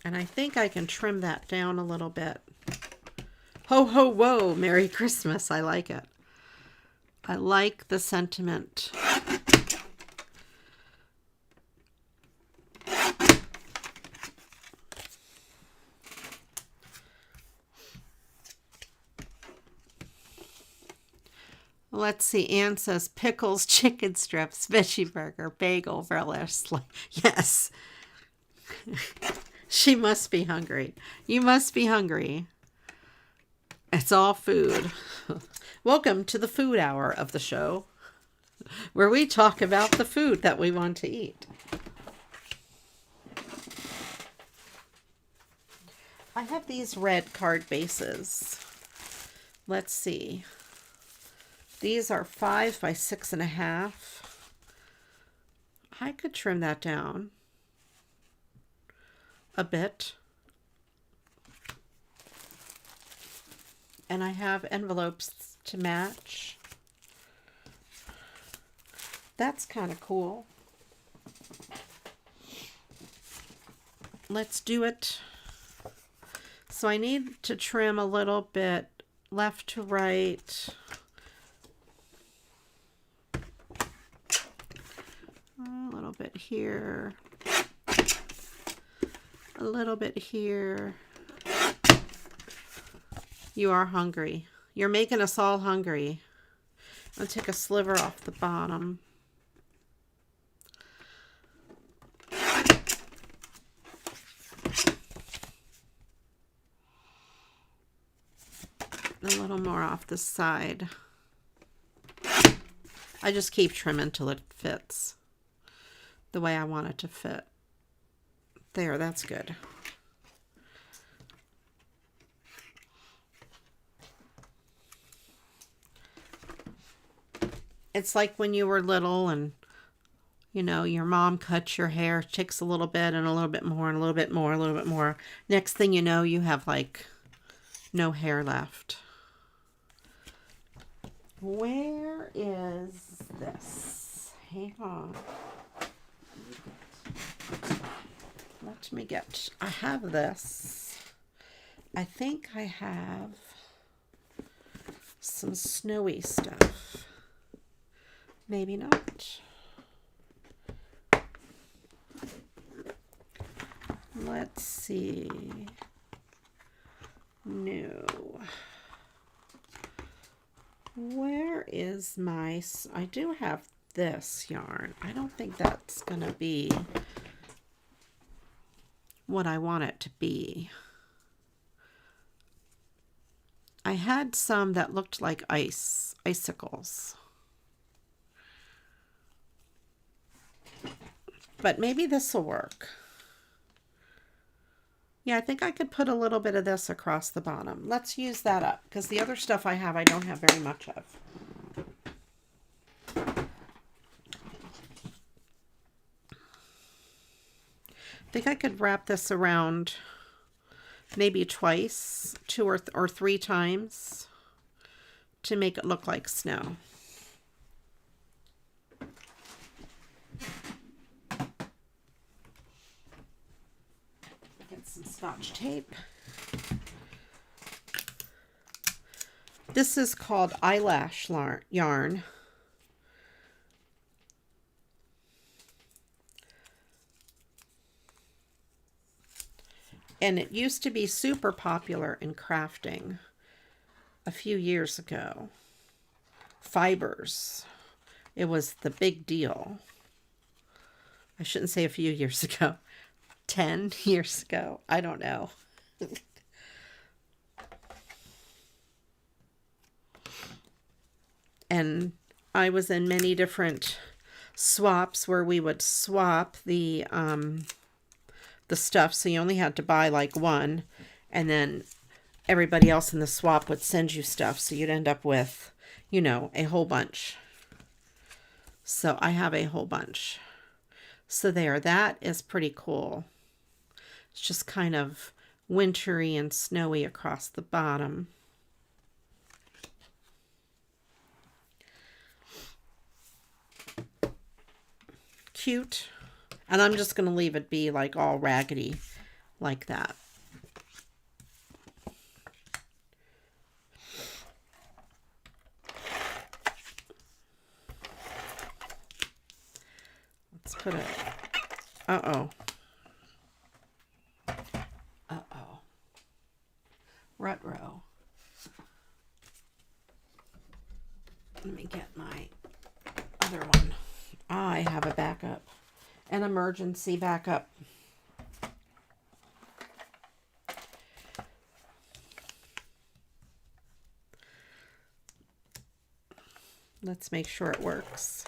And I think I can trim that down a little bit. Ho, ho, whoa, Merry Christmas. I like it. I like the sentiment. Let's see. Anne says pickles, chicken strips, veggie burger, bagel, relish. Yes. She must be hungry. You must be hungry. It's all food. Welcome to the food hour of the show, where we talk about the food that we want to eat. I have these red card bases. Let's see. These are 5 by 6.5. I could trim that down a bit. And I have envelopes to match. That's kind of cool. Let's do it. So I need to trim a little bit left to right. A little bit here. A little bit here. You are hungry. You're making us all hungry. I'll take a sliver off the bottom. A little more off the side. I just keep trimming till it fits the way I want it to fit. There, that's good. It's like when you were little and, you know, your mom cuts your hair, takes a little bit and a little bit more and a little bit more, a little bit more. Next thing you know, you have like no hair left. Where is this? Hang on. Let me get, I have this. I think I have some snowy stuff. Maybe not. Let's see. No. Where is my, I do have this yarn. I don't think that's going to be what I want it to be. I had some that looked like icicles. But maybe this will work. Yeah, I think I could put a little bit of this across the bottom. Let's use that up, because the other stuff I have, I don't have very much of. I think I could wrap this around maybe twice, 2 or 3 times to make it look like snow. Get some Scotch tape. This is called eyelash yarn. And it used to be super popular in crafting a few years ago. Fibers. It was the big deal. I shouldn't say a few years ago. 10 years ago. I don't know. And I was in many different swaps where we would swap the stuff, so you only had to buy like one, and then everybody else in the swap would send you stuff, so you'd end up with, you know, a whole bunch. So I have a whole bunch. So there, that is pretty cool. It's just kind of wintry and snowy across the bottom. Cute. And I'm just going to leave it be like all raggedy like that. Let's put it. Uh-oh. Uh-oh. Rut-row. Let me get my other one. I have a backup. An emergency backup. Let's make sure it works.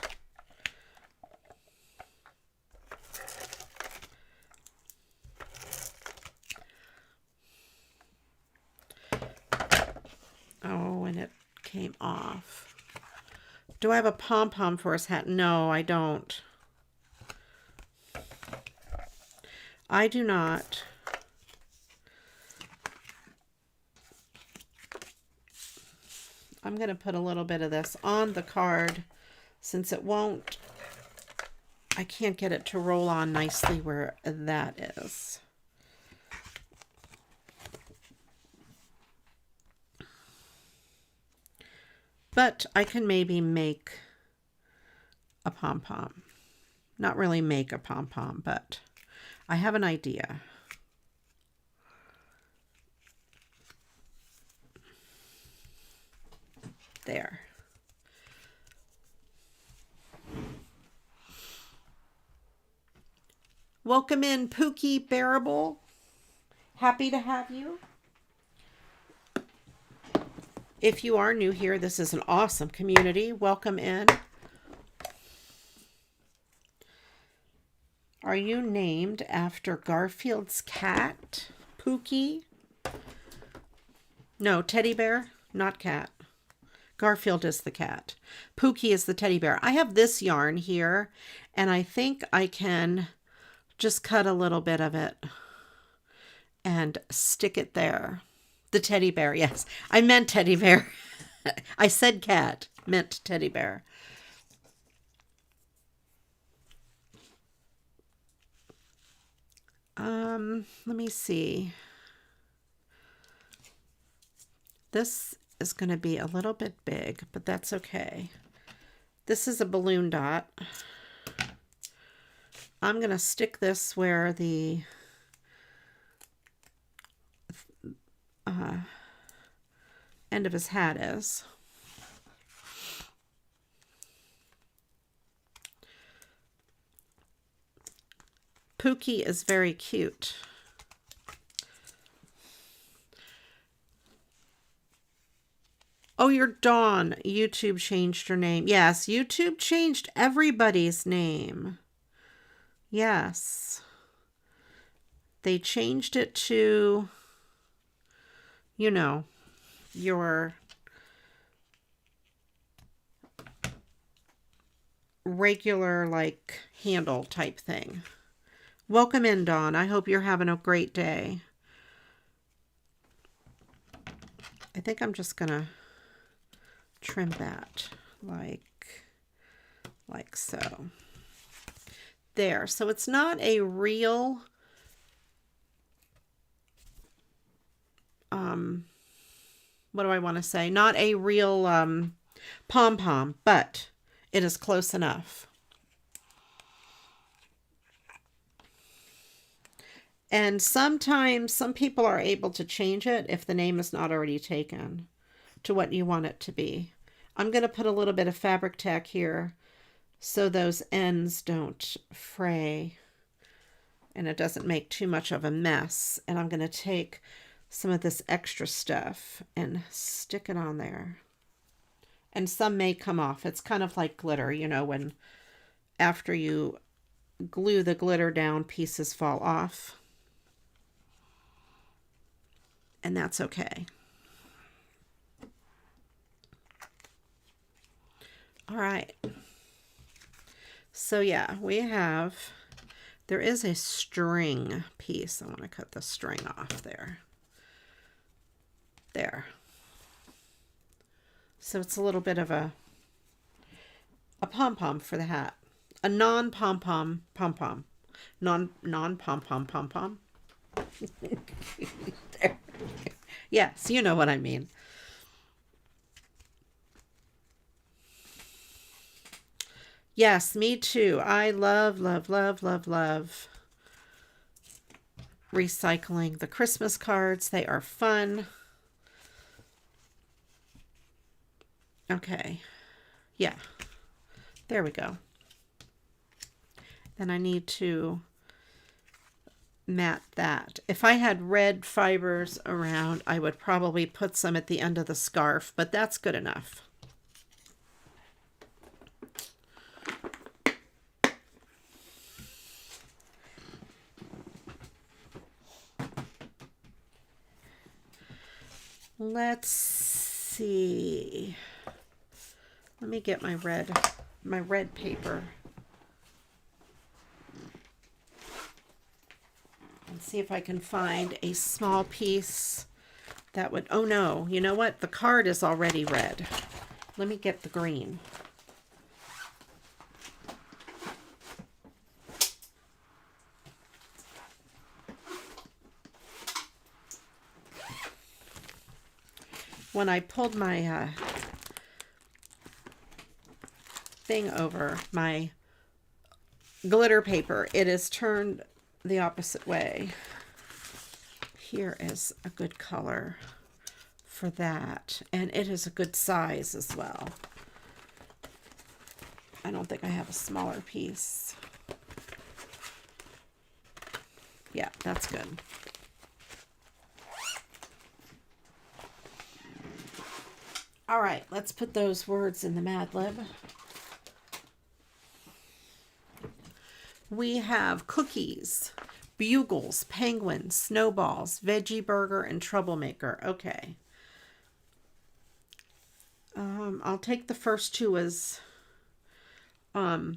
Oh, and it came off. Do I have a pom-pom for his hat? No, I don't. I do not. I'm going to put a little bit of this on the card since it won't, I can't get it to roll on nicely where that is. But I can maybe make a pom-pom. Not really make a pom-pom, but I have an idea. There. Welcome in, Pookie Bearable. Happy to have you. If you are new here, this is an awesome community. Welcome in. Are you named after Garfield's cat, Pookie? No, teddy bear, not cat. Garfield is the cat. Pookie is the teddy bear. I have this yarn here, and I think I can just cut a little bit of it and stick it there. The teddy bear, yes. I meant teddy bear. I said cat, meant teddy bear. Let me see. This is going to be a little bit big, but that's okay. This is a balloon dot. I'm going to stick this where the end of his hat is. Pookie is very cute. Oh, you're Dawn. YouTube changed her name. Yes, YouTube changed everybody's name. Yes. They changed it to, you know, your regular, like, handle type thing. Welcome in, Dawn. I hope you're having a great day. I think I'm just going to trim that like so. There. So it's not a real what do I want to say? Not a real pom-pom, but it is close enough. And sometimes some people are able to change it if the name is not already taken to what you want it to be. I'm going to put a little bit of fabric tack here so those ends don't fray and it doesn't make too much of a mess. And I'm going to take some of this extra stuff and stick it on there. And some may come off. It's kind of like glitter, you know, when after you glue the glitter down, pieces fall off. And that's okay. All right. So yeah, there is a string piece. I want to cut the string off there. There. So it's a little bit of a pom-pom for the hat. A non-pom-pom pom-pom. Non-pom-pom pom-pom. There. Yes, you know what I mean. Yes, me too. I love, love, love, love, love recycling the Christmas cards. They are fun. Okay. Yeah. There we go. Then I need to mat that. If I had red fibers around, I would probably put some at the end of the scarf, but that's good enough. Let's see. Let me get my red paper. And see if I can find a small piece that would, oh no, you know what? The card is already red. Let me get the green. When I pulled my thing over, my glitter paper, it is turned the opposite way. Here is a good color for that, and it is a good size as well. I don't think I have a smaller piece. Yeah, that's good. All right, let's put those words in the Mad Lib. We have cookies, bugles, penguins, snowballs, veggie burger, and troublemaker. Okay. I'll take the first two as the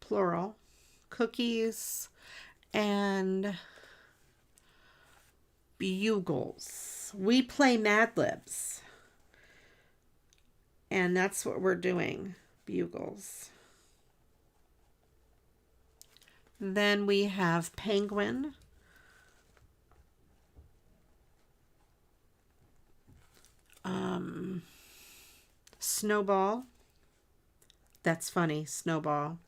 plural. Cookies and bugles. We play Mad Libs. And that's what we're doing. Bugles. Then we have penguin. Snowball. That's funny. Snowball.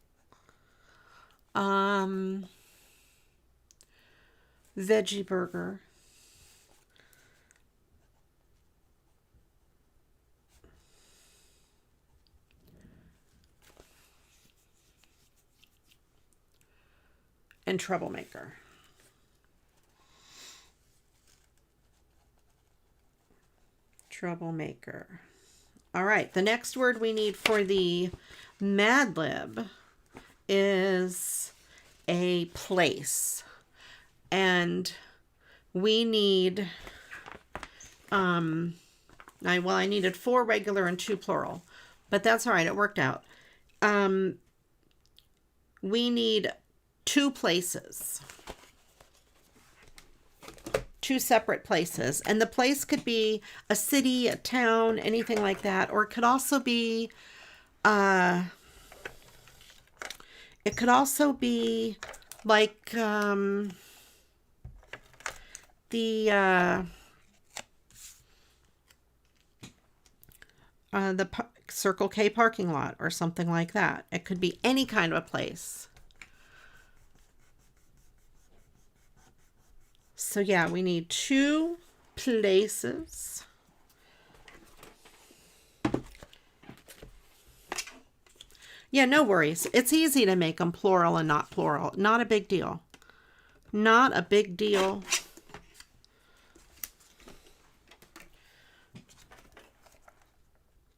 Veggie burger. And troublemaker. Troublemaker. All right, the next word we need for the Mad Lib is a place. And we need, I needed 4 regular and 2 plural, but that's all right, it worked out. We need 2 places. 2 separate places. And the place could be a city, a town, anything like that. Or it could also be like the Circle K parking lot or something like that. It could be any kind of a place. So yeah, we need 2 places. Yeah, no worries. It's easy to make them plural and not plural. Not a big deal. Not a big deal.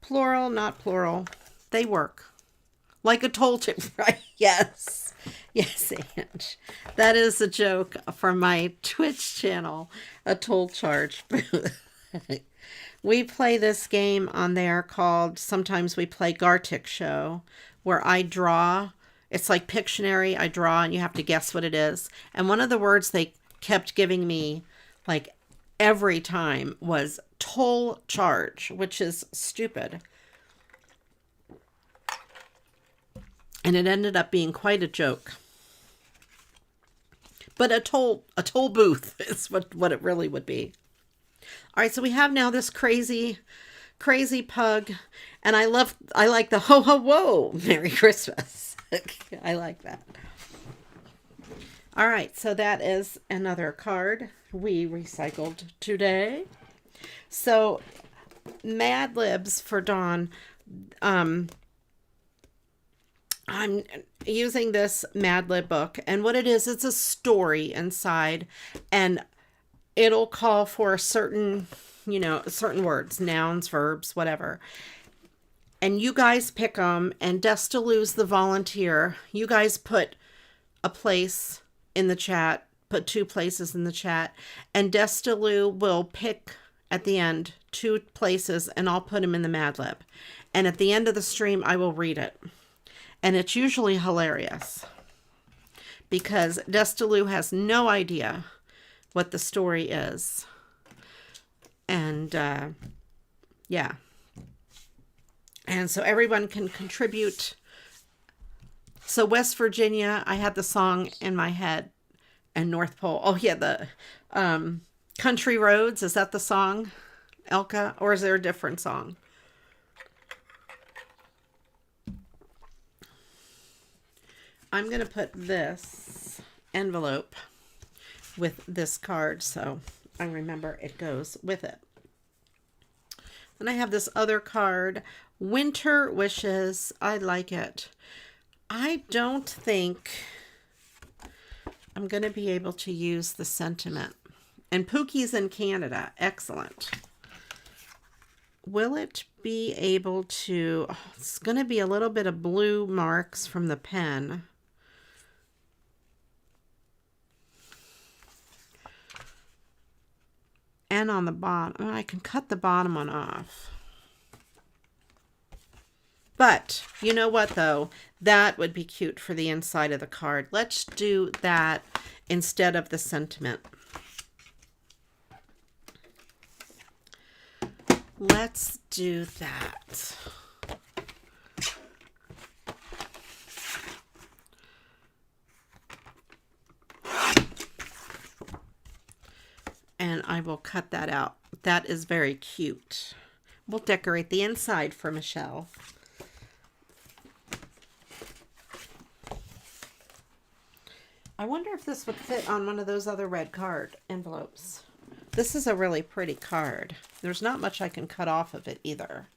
Plural, not plural. They work. Like a toll tip, right? Yes. Yes, Ange. That is a joke from my Twitch channel, a toll charge booth. We play this game on there called, sometimes we play Gartic Show, where I draw. It's like Pictionary. I draw and you have to guess what it is. And one of the words they kept giving me like every time was toll charge, which is stupid. And it ended up being quite a joke. But a toll booth is what it really would be. All right, so we have now this crazy pug, and I like the ho ho whoa, Merry Christmas. I like that. All right, so that is another card we recycled today. So Mad Libs for Dawn. I'm using this Mad Lib book, and what it is, it's a story inside, and it'll call for certain words, nouns, verbs, whatever. And you guys pick them, and Destalou's the volunteer. You guys put a place in the chat, put 2 places in the chat, and Destalou will pick at the end, 2 places, and I'll put them in the Mad Lib. And at the end of the stream, I will read it. And it's usually hilarious because Destaloo has no idea what the story is. And yeah. And so everyone can contribute. So West Virginia, I had the song in my head. And North Pole. Oh yeah, the Country Roads. Is that the song, Elka? Or is there a different song? I'm going to put this envelope with this card so I remember it goes with it. Then I have this other card, Winter Wishes. I like it. I don't think I'm going to be able to use the sentiment. And Pookie's in Canada. Excellent. Will it be able to... Oh, it's going to be a little bit of blue marks from the pen. And on the bottom. I can cut the bottom one off. But you know what, though? That would be cute for the inside of the card. Let's do that instead of the sentiment. Let's do that. And I will cut that out. That is very cute. We'll decorate the inside for Michelle. I wonder if this would fit on one of those other red card envelopes. This is a really pretty card. There's not much I can cut off of it either.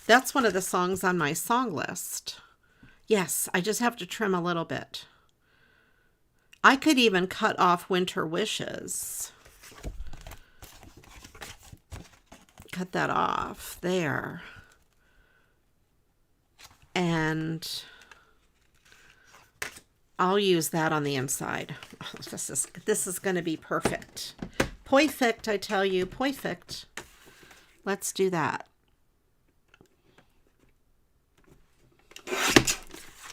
That's one of the songs on my song list. Yes, I just have to trim a little bit. I could even cut off Winter Wishes. Cut that off there. And I'll use that on the inside. Oh, this is going to be perfect. Perfect, I tell you, perfect. Let's do that.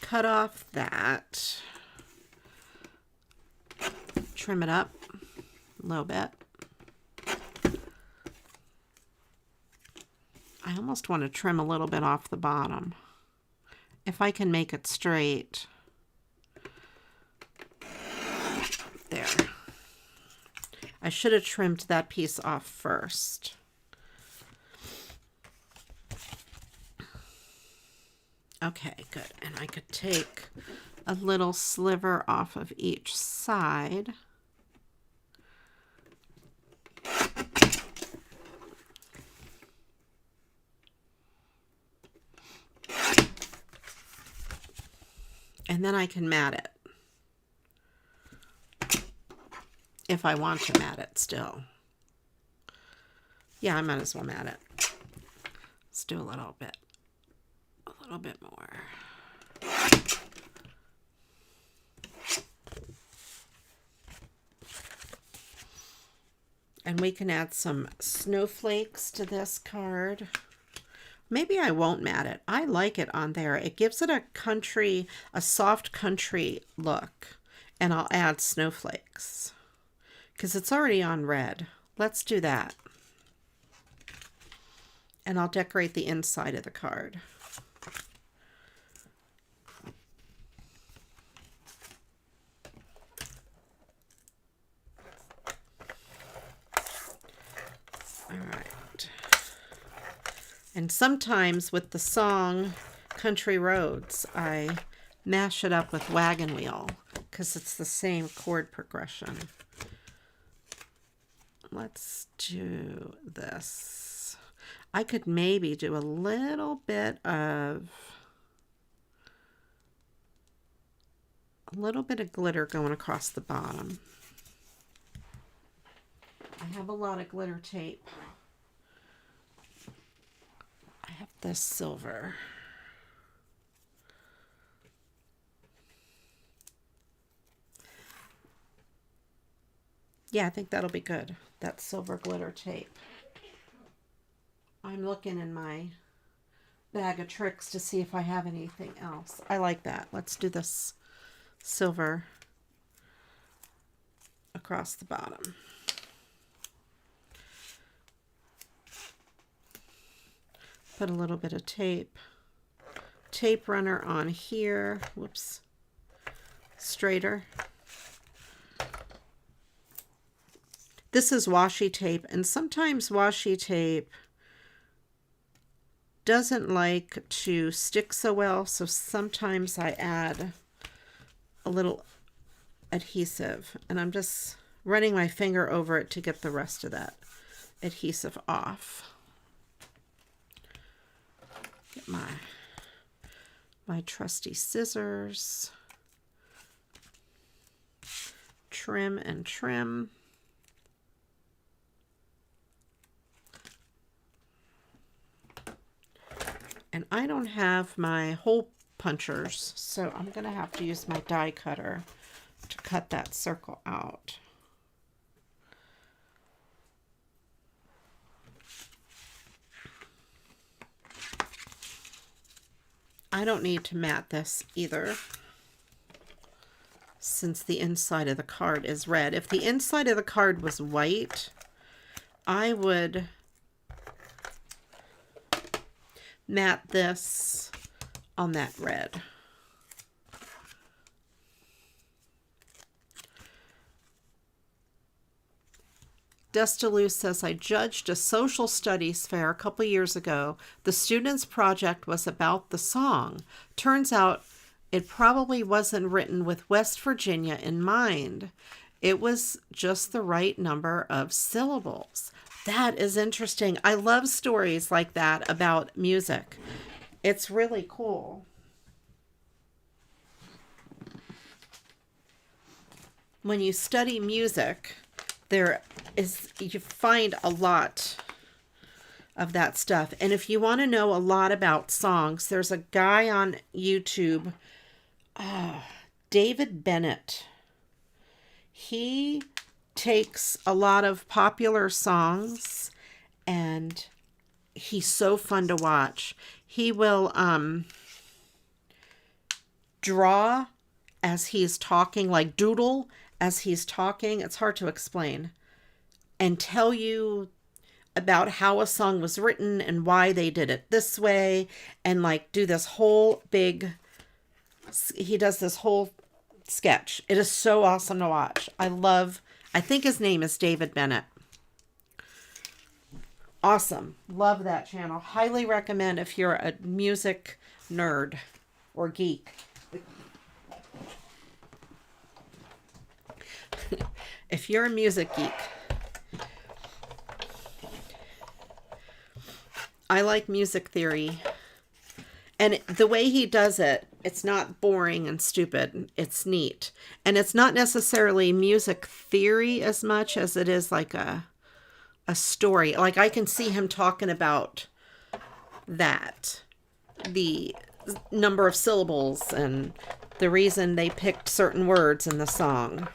Cut off that. Trim it up a little bit. I almost want to trim a little bit off the bottom. If I can make it straight. There. I should have trimmed that piece off first. Okay, good. And I could take a little sliver off of each side. And then I can mat it. If I want to mat it still. Yeah, I might as well mat it. Let's do a little bit. A little bit more. And we can add some snowflakes to this card. Maybe I won't mat it. I like it on there. It gives it a soft country look. And I'll add snowflakes. Because it's already on red. Let's do that. And I'll decorate the inside of the card. All right. And sometimes with the song Country Roads, I mash it up with Wagon Wheel because it's the same chord progression. Let's do this. I could maybe do a little bit of glitter going across the bottom. I have a lot of glitter tape. I have this silver. Yeah, I think that'll be good. That silver glitter tape. I'm looking in my bag of tricks to see if I have anything else. I like that. Let's do this silver across the bottom. Put a little bit of tape runner on here. Whoops. Straighter. This is washi tape, and sometimes washi tape doesn't like to stick so well, so sometimes I add a little adhesive, and I'm just running my finger over it to get the rest of that adhesive off. Get my trusty scissors. Trim and trim. And I don't have my hole punchers, so I'm going to have to use my die cutter to cut that circle out. I don't need to mat this either, since the inside of the card is red. If the inside of the card was white, I would mat this on that red. Destalou says, I judged a social studies fair a couple years ago. The students' project was about the song. Turns out it probably wasn't written with West Virginia in mind. It was just the right number of syllables. That is interesting. I love stories like that about music. It's really cool. When you study music, you find a lot of that stuff. And if you want to know a lot about songs, there's a guy on YouTube, David Bennett. He takes a lot of popular songs, and he's so fun to watch. He will draw as he's talking, like doodle as he's talking. It's hard to explain. And tell you about how a song was written and why they did it this way, and like do this whole he does this whole sketch. It is so awesome to watch. I think his name is David Bennett. Awesome. Love that channel. Highly recommend if you're a music nerd or geek. If you're a music geek. I like music theory. And the way he does it, it's not boring and stupid. It's neat. And it's not necessarily music theory as much as it is like a story. Like I can see him talking about that. The number of syllables and the reason they picked certain words in the song.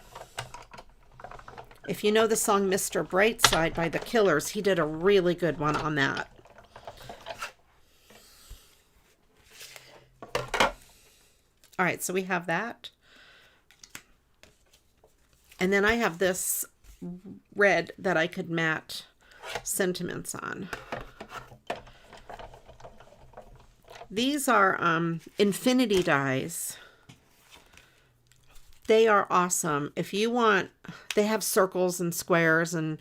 If you know the song Mr. Brightside by The Killers, he did a really good one on that. All right, so we have that. And then I have this red that I could mat sentiments on. These are infinity dies. They are awesome. If you want, they have circles and squares and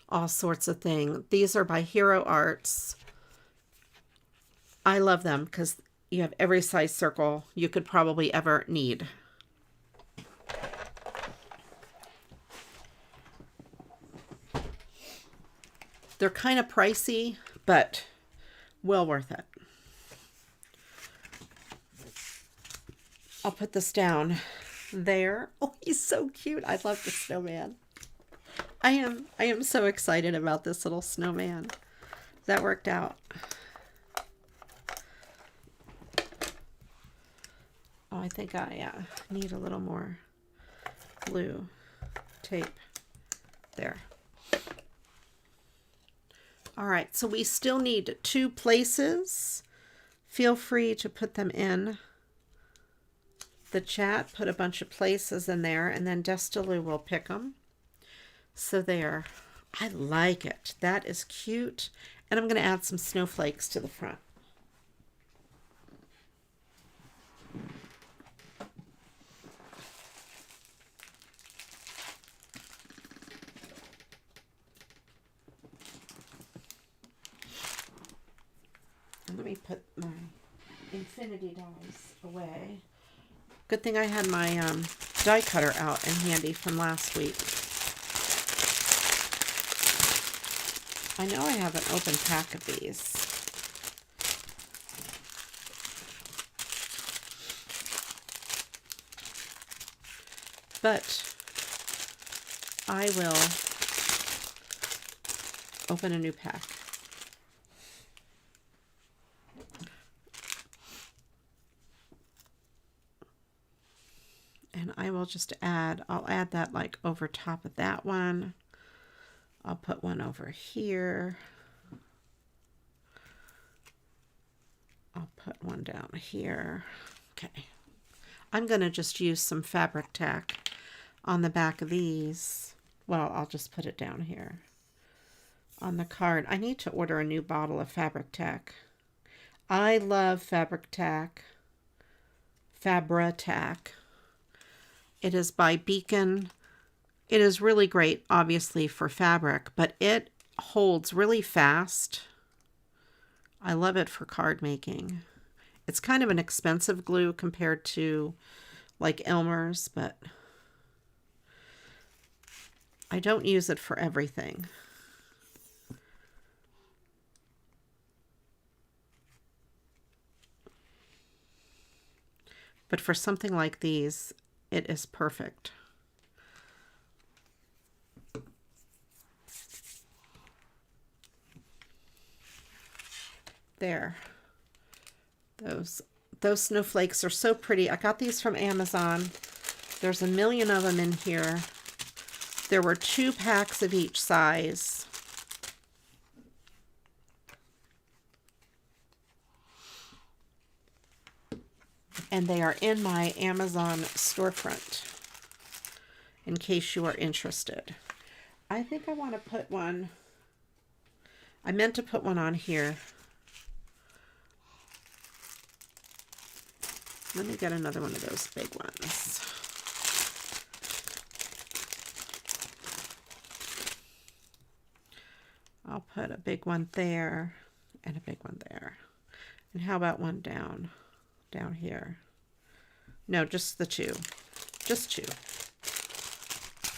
all sorts of things. These are by Hero Arts. I love them because you have every size circle you could probably ever need. They're kind of pricey, but well worth it. I'll put this down there. Oh, he's so cute. I love the snowman. I am so excited about this little snowman. That worked out. Oh, I think I need a little more glue tape there. All right, so we still need 2 places. Feel free to put them in the chat. Put a bunch of places in there, and then Destilu will pick them. So there. I like it. That is cute. And I'm going to add some snowflakes to the front. And let me put my infinity dies away. Good thing I had my die cutter out and handy from last week. I know I have an open pack of these. But I will open a new pack. And I will just add, I'll add that like over top of that one. I'll put one over here. I'll put one down here. Okay. I'm going to just use some fabric tack on the back of these. Well, I'll just put it down here on the card. I need to order a new bottle of fabric tack. I love fabric tack. Fabra tack. It is by Beacon. It is really great, obviously, for fabric, but it holds really fast. I love it for card making. It's kind of an expensive glue compared to like Elmer's, but I don't use it for everything. But for something like these, it is perfect. There. Those snowflakes are so pretty. I got these from Amazon. There's a million of them in here. There were 2 packs of each size. And they are in my Amazon storefront, in case you are interested. I think I want to put one, I meant to put one on here. Let me get another one of those big ones. I'll put a big one there and a big one there. And how about one down here? No, just the 2. Just 2.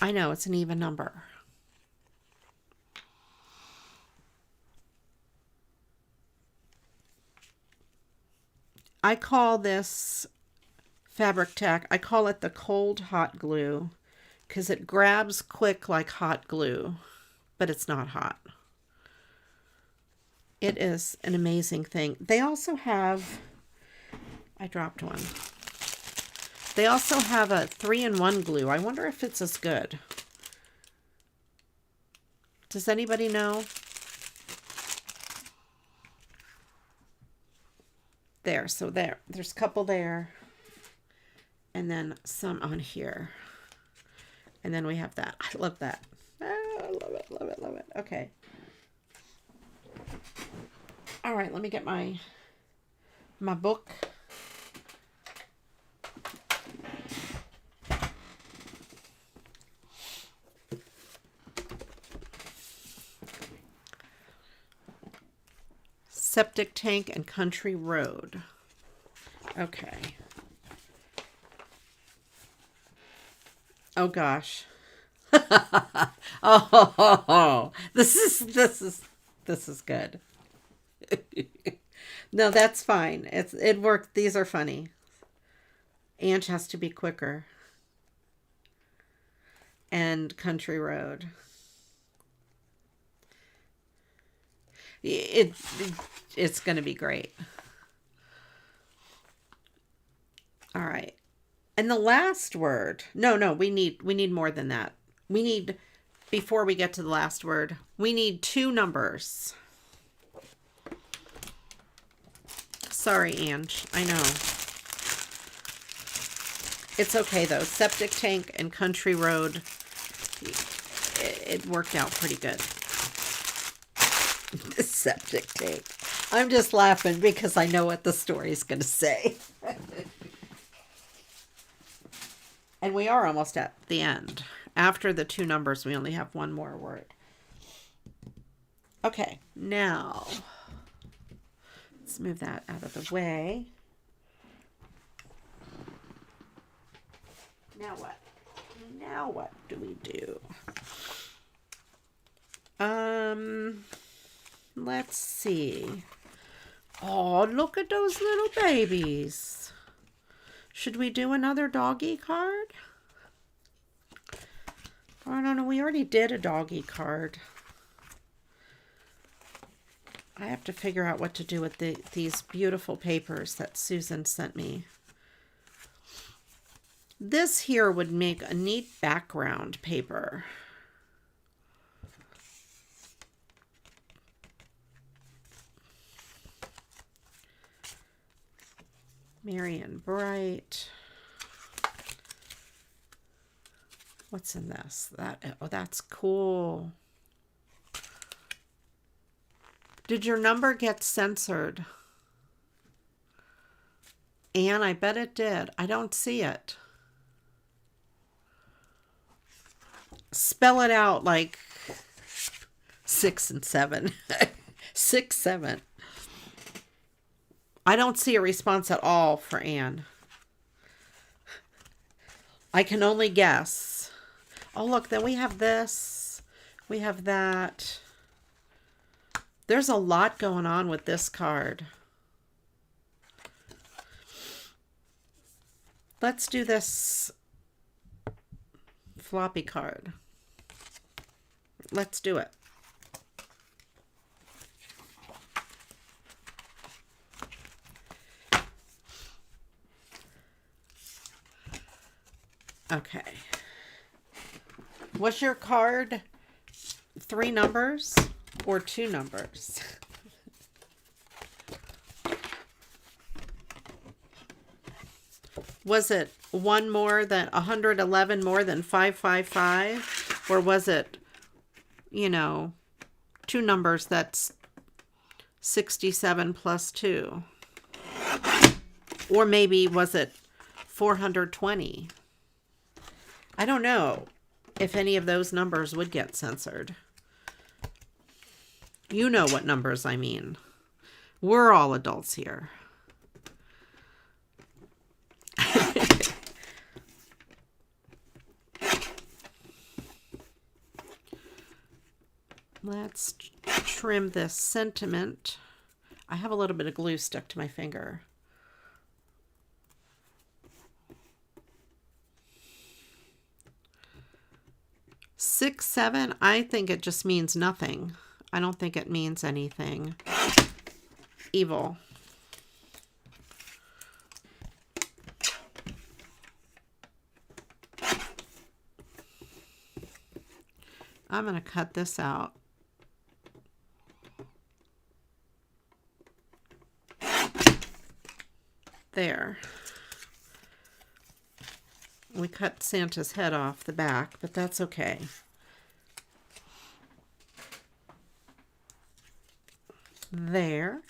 I know, it's an even number. I call this fabric tack, I call it the cold hot glue because it grabs quick like hot glue, but it's not hot. It is an amazing thing. They also have, I dropped one. They also have a 3-in-1 glue. I wonder if it's as good. Does anybody know? There, so there's a couple there. And then some on here. And then we have that. I love that. Oh, I love it, love it, love it. Okay. All right, let me get my book. Septic tank and country road. Okay. Oh gosh. Oh, this is good. No, that's fine. It worked. These are funny. Ange has to be quicker. And country road. It's going to be great. All right. And the last word. No, we need more than that. We need before we get to the last word, we need 2 numbers. Sorry, Ange. I know. It's okay, though. Septic tank and country road, it worked out pretty good. The septic tank. I'm just laughing because I know what the story's going to say. And we are almost at the end. After the 2 numbers, we only have 1 more word. Okay, now let's move that out of the way. Now what? Now what do we do? Let's see. Oh, look at those little babies. Should we do another doggy card? I don't know. We already did a doggy card. I have to figure out what to do with these beautiful papers that Susan sent me. This here would make a neat background paper. Marion Bright. What's in this? Oh, that's cool. Did your number get censored? Anne, I bet it did. I don't see it. Spell it out like 6 and 7. 6, 7. I don't see a response at all for Anne. I can only guess. Oh, look, then we have this. We have that. There's a lot going on with this card. Let's do this floppy card. Let's do it. Okay. Was your card 3 numbers or 2 numbers? Was it 111 more than 555? Or was it, 2 numbers that's 67 plus 2? Or maybe was it 420? I don't know if any of those numbers would get censored. You know what numbers I mean. We're all adults here. Let's trim this sentiment. I have a little bit of glue stuck to my finger. 6, 7, I think it just means nothing. I don't think it means anything evil. I'm going to cut this out. There. We cut Santa's head off the back, but that's okay. There.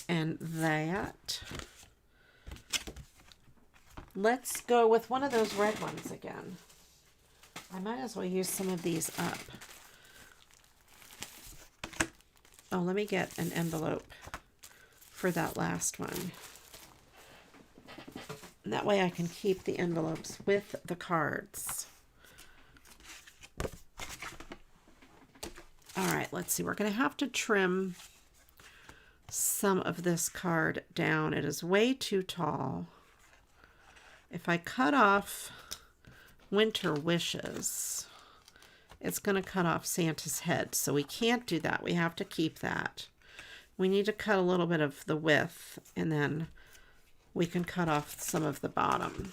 And that. Let's go with one of those red ones again. I might as well use some of these up. Oh, let me get an envelope for that last one. And that way I can keep the envelopes with the cards. All right, let's see. We're going to have to trim some of this card down. It is way too tall. If I cut off Winter Wishes, it's going to cut off Santa's head. So we can't do that. We have to keep that. We need to cut a little bit of the width, and then we can cut off some of the bottom.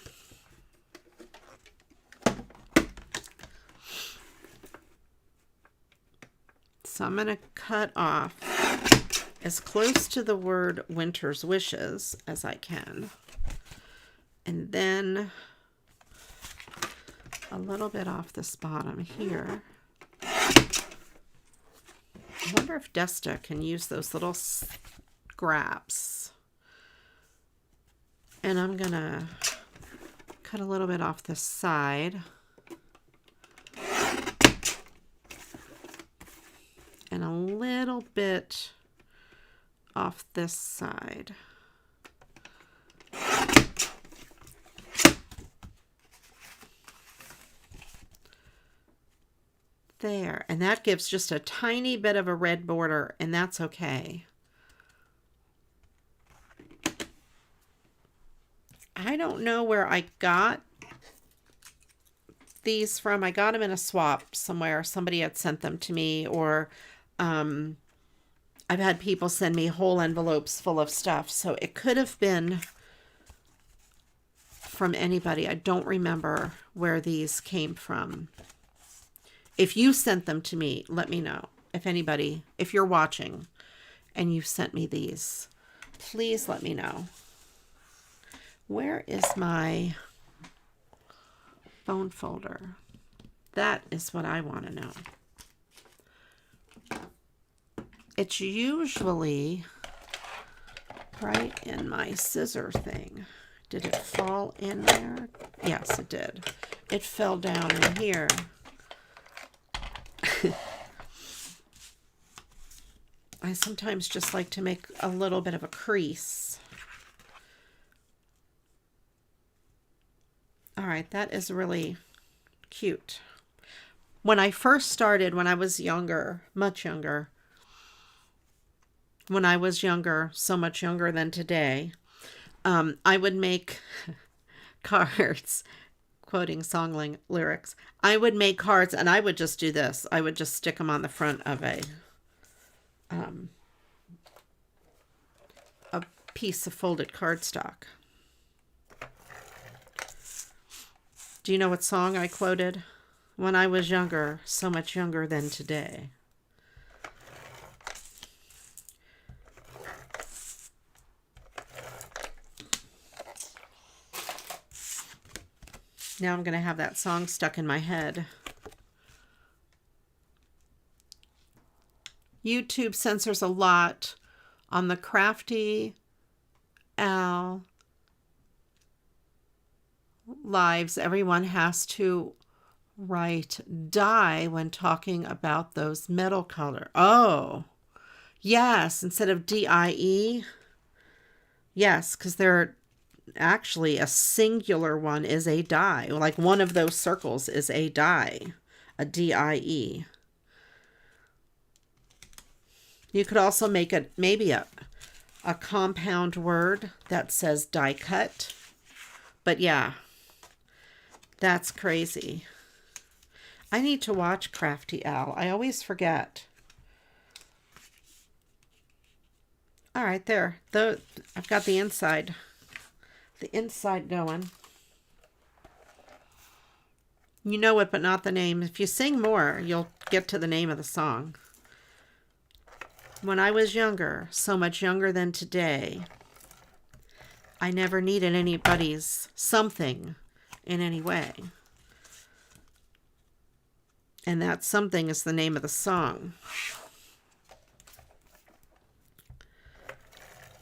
So I'm going to cut off as close to the word Winter's Wishes as I can. And then a little bit off this bottom here. I wonder if Desta can use those little scraps. And I'm going to cut a little bit off this side. And a little bit off this side. There, and that gives just a tiny bit of a red border, and that's okay. I don't know where I got these from. I got them in a swap somewhere. Somebody had sent them to me, or I've had people send me whole envelopes full of stuff, so it could have been from anybody. I don't remember where these came from. If you sent them to me, let me know. If you're watching and you sent me these, please let me know. Where is my phone folder? That is what I want to know. It's usually right in my scissor thing. Did it fall in there? Yes, it did. It fell down in here. I sometimes just like to make a little bit of a crease. All right, that is really cute. When I first started, when I was younger, much younger, so much younger than today, I would make cards, quoting song lyrics. I would make cards and I would just do this. I would just stick them on the front of a piece of folded cardstock. Do you know what song I quoted? When I was younger, so much younger than today. Now I'm going to have that song stuck in my head. YouTube censors a lot on the Crafty Al lives. Everyone has to write die when talking about those metal color. Oh, yes, instead of D-I-E. Yes, because they're actually a singular one is a die. Like one of those circles is a die, a D-I-E. You could also make it maybe a compound word that says die cut. But yeah, that's crazy. I need to watch Crafty Al. I always forget. All right, there. I've got the inside going. You know it, but not the name. If you sing more, you'll get to the name of the song. When I was younger, so much younger than today, I never needed anybody's something in any way. And that something is the name of the song.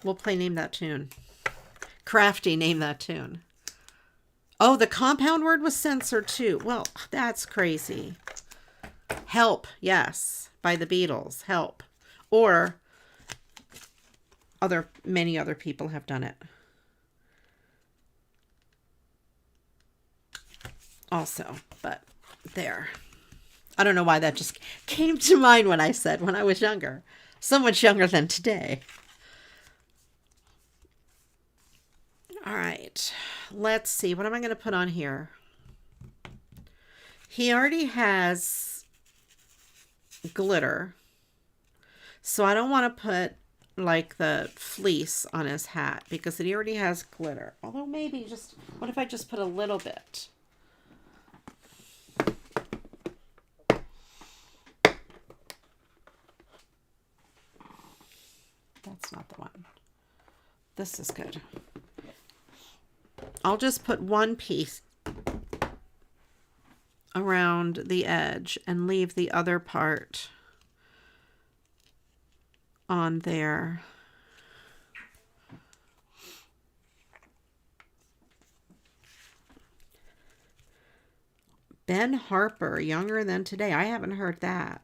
We'll play Name That Tune. Crafty, name that tune. Oh, the compound word was censored too. Well, that's crazy. Help, yes, by the Beatles. Help. Or many other people have done it. Also, but there. I don't know why that just came to mind when I said when I was younger. So much younger than today. All right, let's see. What am I going to put on here? He already has glitter. So I don't want to put like the fleece on his hat because he already has glitter. Although maybe what if I just put a little bit? that's not the one. This is good. I'll just put one piece around the edge and leave the other part on there. Ben Harper, Younger Than Today. I haven't heard that.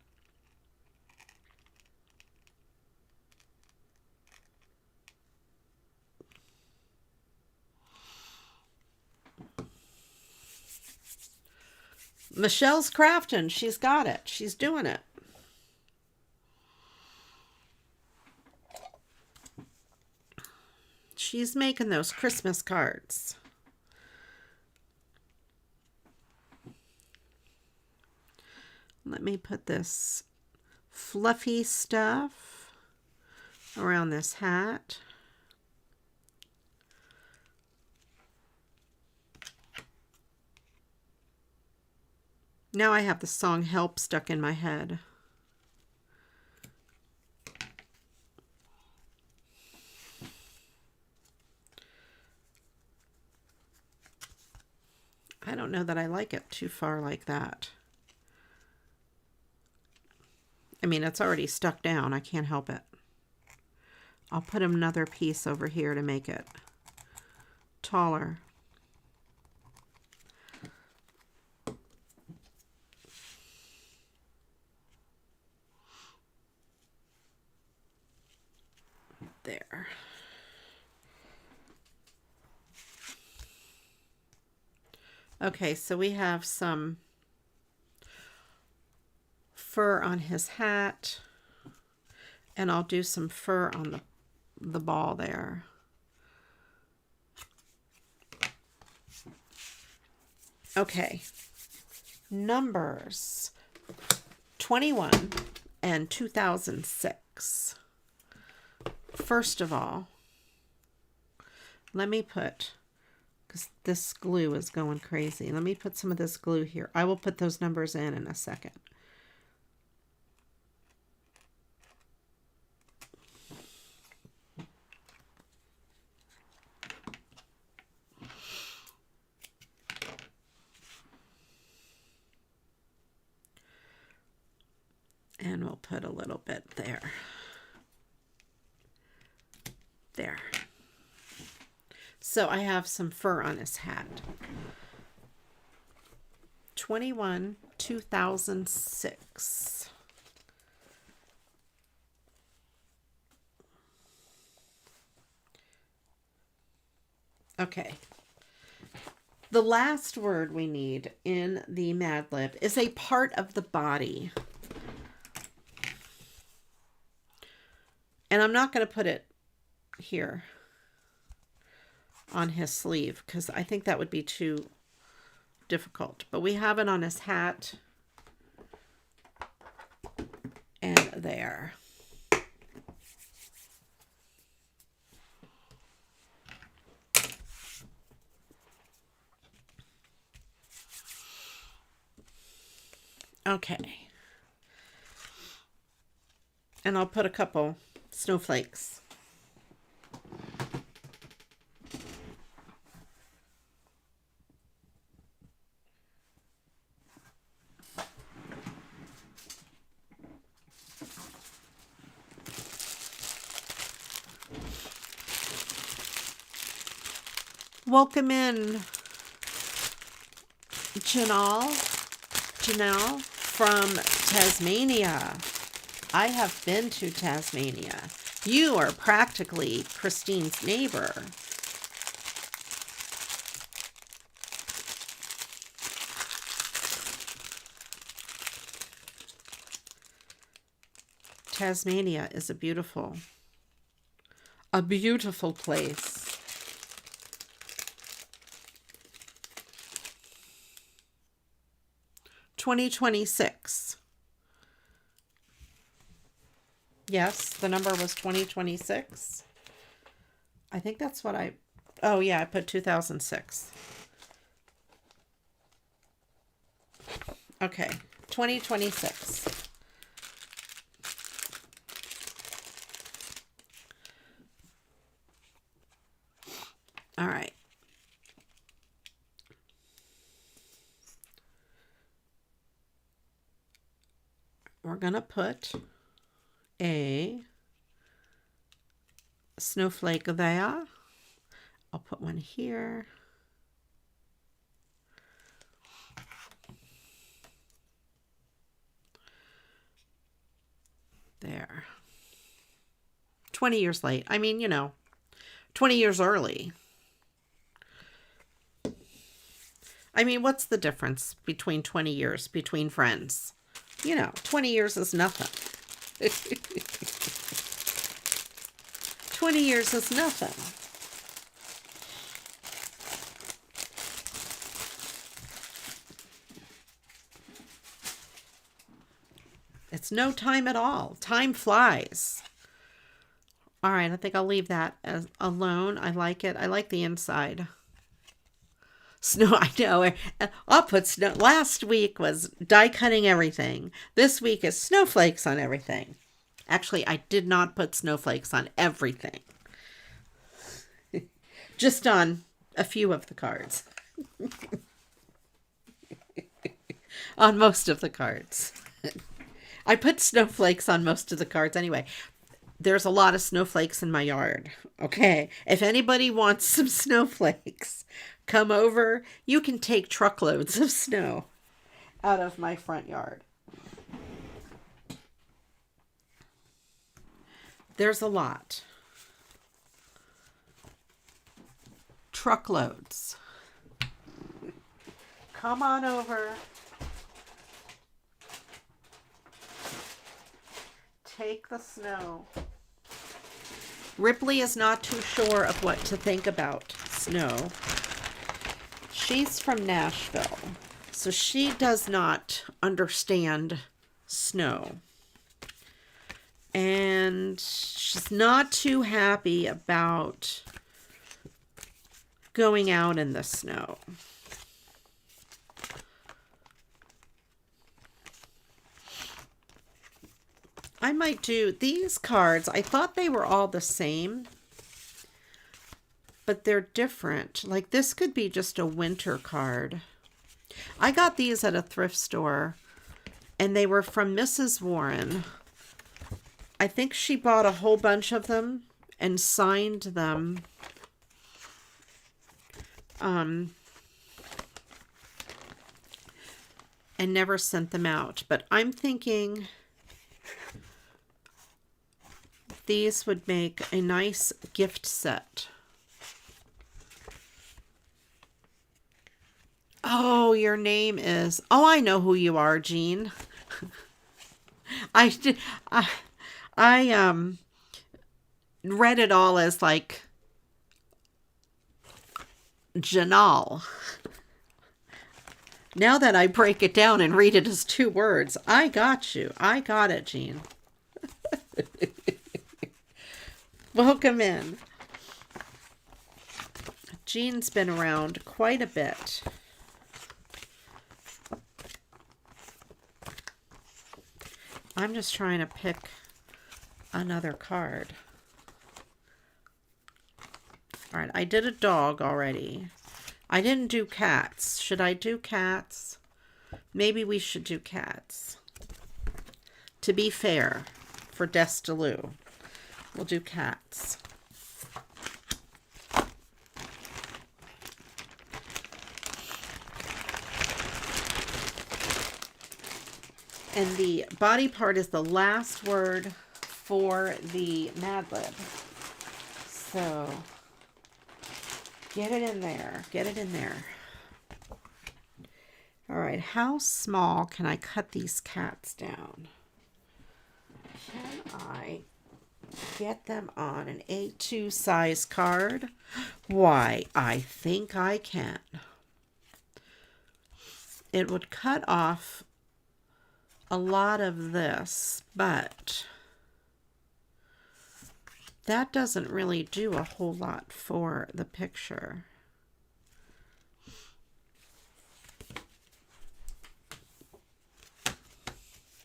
Michelle's crafting. She's got it. She's doing it. She's making those Christmas cards. Let me put this fluffy stuff around this hat. Now I have the song Help stuck in my head. I don't know that I like it too far like that. I mean, it's already stuck down. I can't help it. I'll put another piece over here to make it taller. There. Okay, so we have some fur on his hat, and I'll do some fur on the ball there. Okay, numbers 21 and 2006. First of all, let me put, because this glue is going crazy, let me put some of this glue here. I will put those numbers in a second. And we'll put a little bit there. There. So I have some fur on his hat. 21, 2006. Okay. The last word we need in the Mad Lib is a part of the body. And I'm not going to put it here on his sleeve because I think that would be too difficult. But we have it on his hat and there. Okay. And I'll put a couple snowflakes. Welcome in, Janelle from Tasmania. I have been to Tasmania. You are practically Christine's neighbor. Tasmania is a beautiful place. $2026. Yes, the number was 2026. I think that's what oh yeah, I put 2006. Okay, 2026. All right. We're going to put a snowflake there. I'll put one here. There. 20 years late. I mean, 20 years early. I mean, what's the difference between 20 years between friends? 20 years is nothing. 20 years is nothing. It's no time at all. Time flies. All right, I think I'll leave that as alone. I like it. I like the inside. Snow, I know. I'll put snow. Last week was die cutting everything. This week is snowflakes on everything. Actually, I did not put snowflakes on everything. Just on a few of the cards. On most of the cards. I put snowflakes on most of the cards anyway. There's a lot of snowflakes in my yard. Okay. If anybody wants some snowflakes, come over. You can take truckloads of snow out of my front yard. There's a lot. Truckloads. Come on over. Take the snow. Ripley is not too sure of what to think about snow. She's from Nashville, so she does not understand snow. And she's not too happy about going out in the snow. I might do these cards. I thought they were all the same, but they're different. Like this could be just a winter card. I got these at a thrift store and they were from Mrs. Warren. I think she bought a whole bunch of them and signed them. And never sent them out. But I'm thinking these would make a nice gift set. Oh, your name is... Oh, I know who you are, Jean. I read it all as like Janal. Now that I break it down and read it as two words, I got you. I got it, Jean. Welcome in. Jean's been around quite a bit. I'm just trying to pick another card. All right, I did a dog already. I didn't do cats. Should I do cats? Maybe we should do cats. To be fair, for Destaloo, we'll do cats. And the body part is the last word for the Mad Lib. So get it in there. Get it in there. All right. How small can I cut these cats down? Can I get them on an A2 size card? Why, I think I can. It would cut off a lot of this, but that doesn't really do a whole lot for the picture.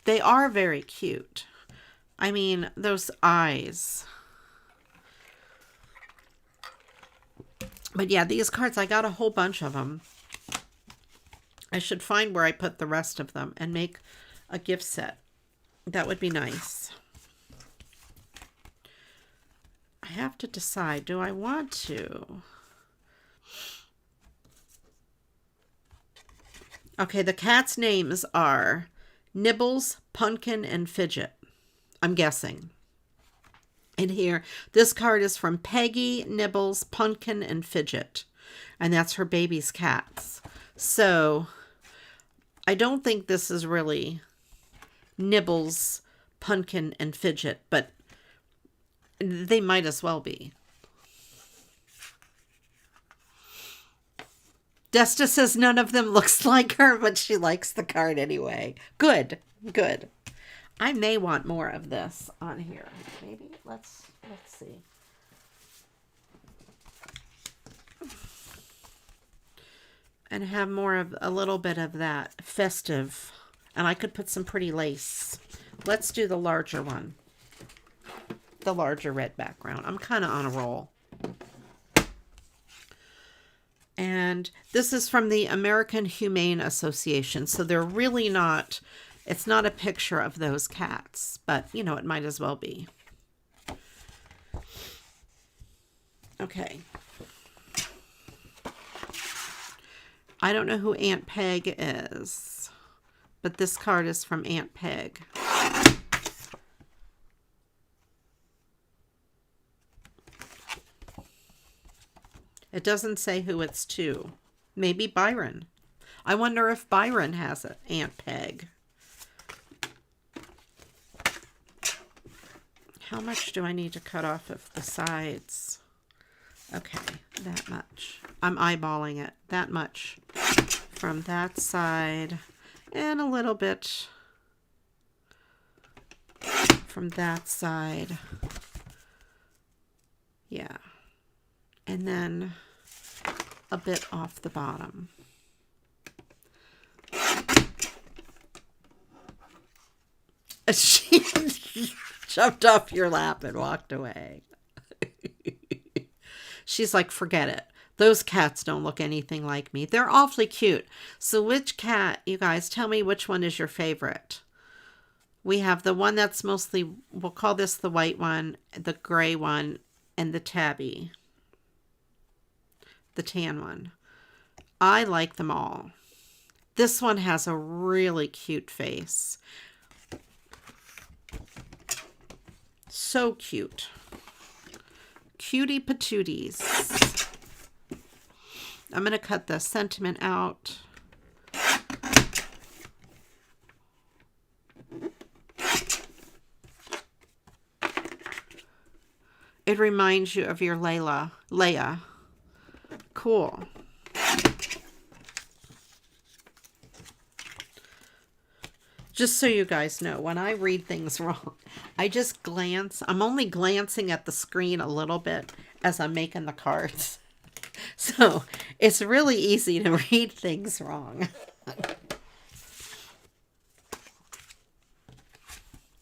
They are very cute. I mean, those eyes. But yeah, these cards, I got a whole bunch of them. I should find where I put the rest of them and make a gift set. That would be nice. I have to decide, do I want to? Okay, the cats' names are Nibbles, Pumpkin, and Fidget. I'm guessing. And here, this card is from Peggy, Nibbles, Pumpkin, and Fidget. And that's her baby's cats. So, I don't think this is really Nibbles, Pumpkin, and Fidget, but they might as well be. Desta says none of them looks like her, but she likes the card anyway. Good, good. I may want more of this on here. Maybe let's see. And have more of a little bit of that festive. And I could put some pretty lace. Let's do the larger one. The larger red background. I'm kind of on a roll. And this is from the American Humane Association. So they're really not, it's not a picture of those cats, but you know, it might as well be. Okay. I don't know who Aunt Peg is, but this card is from Aunt Peg. It doesn't say who it's to. Maybe Byron. I wonder if Byron has an Aunt Peg. How much do I need to cut off of the sides? Okay, that much. I'm eyeballing it. That much from that side. And a little bit from that side. Yeah. And then a bit off the bottom. She jumped off your lap and walked away. She's like, forget it. Those cats don't look anything like me. They're awfully cute. So which cat, you guys, tell me which one is your favorite? We have the one that's mostly, we'll call this the white one, the gray one, and the tabby. The tan one. I like them all. This one has a really cute face. So cute. Cutie patooties. I'm going to cut the sentiment out. It reminds you of your Leia. Cool. Just so you guys know, when I read things wrong, I just glance. I'm only glancing at the screen a little bit as I'm making the cards. So it's really easy to read things wrong.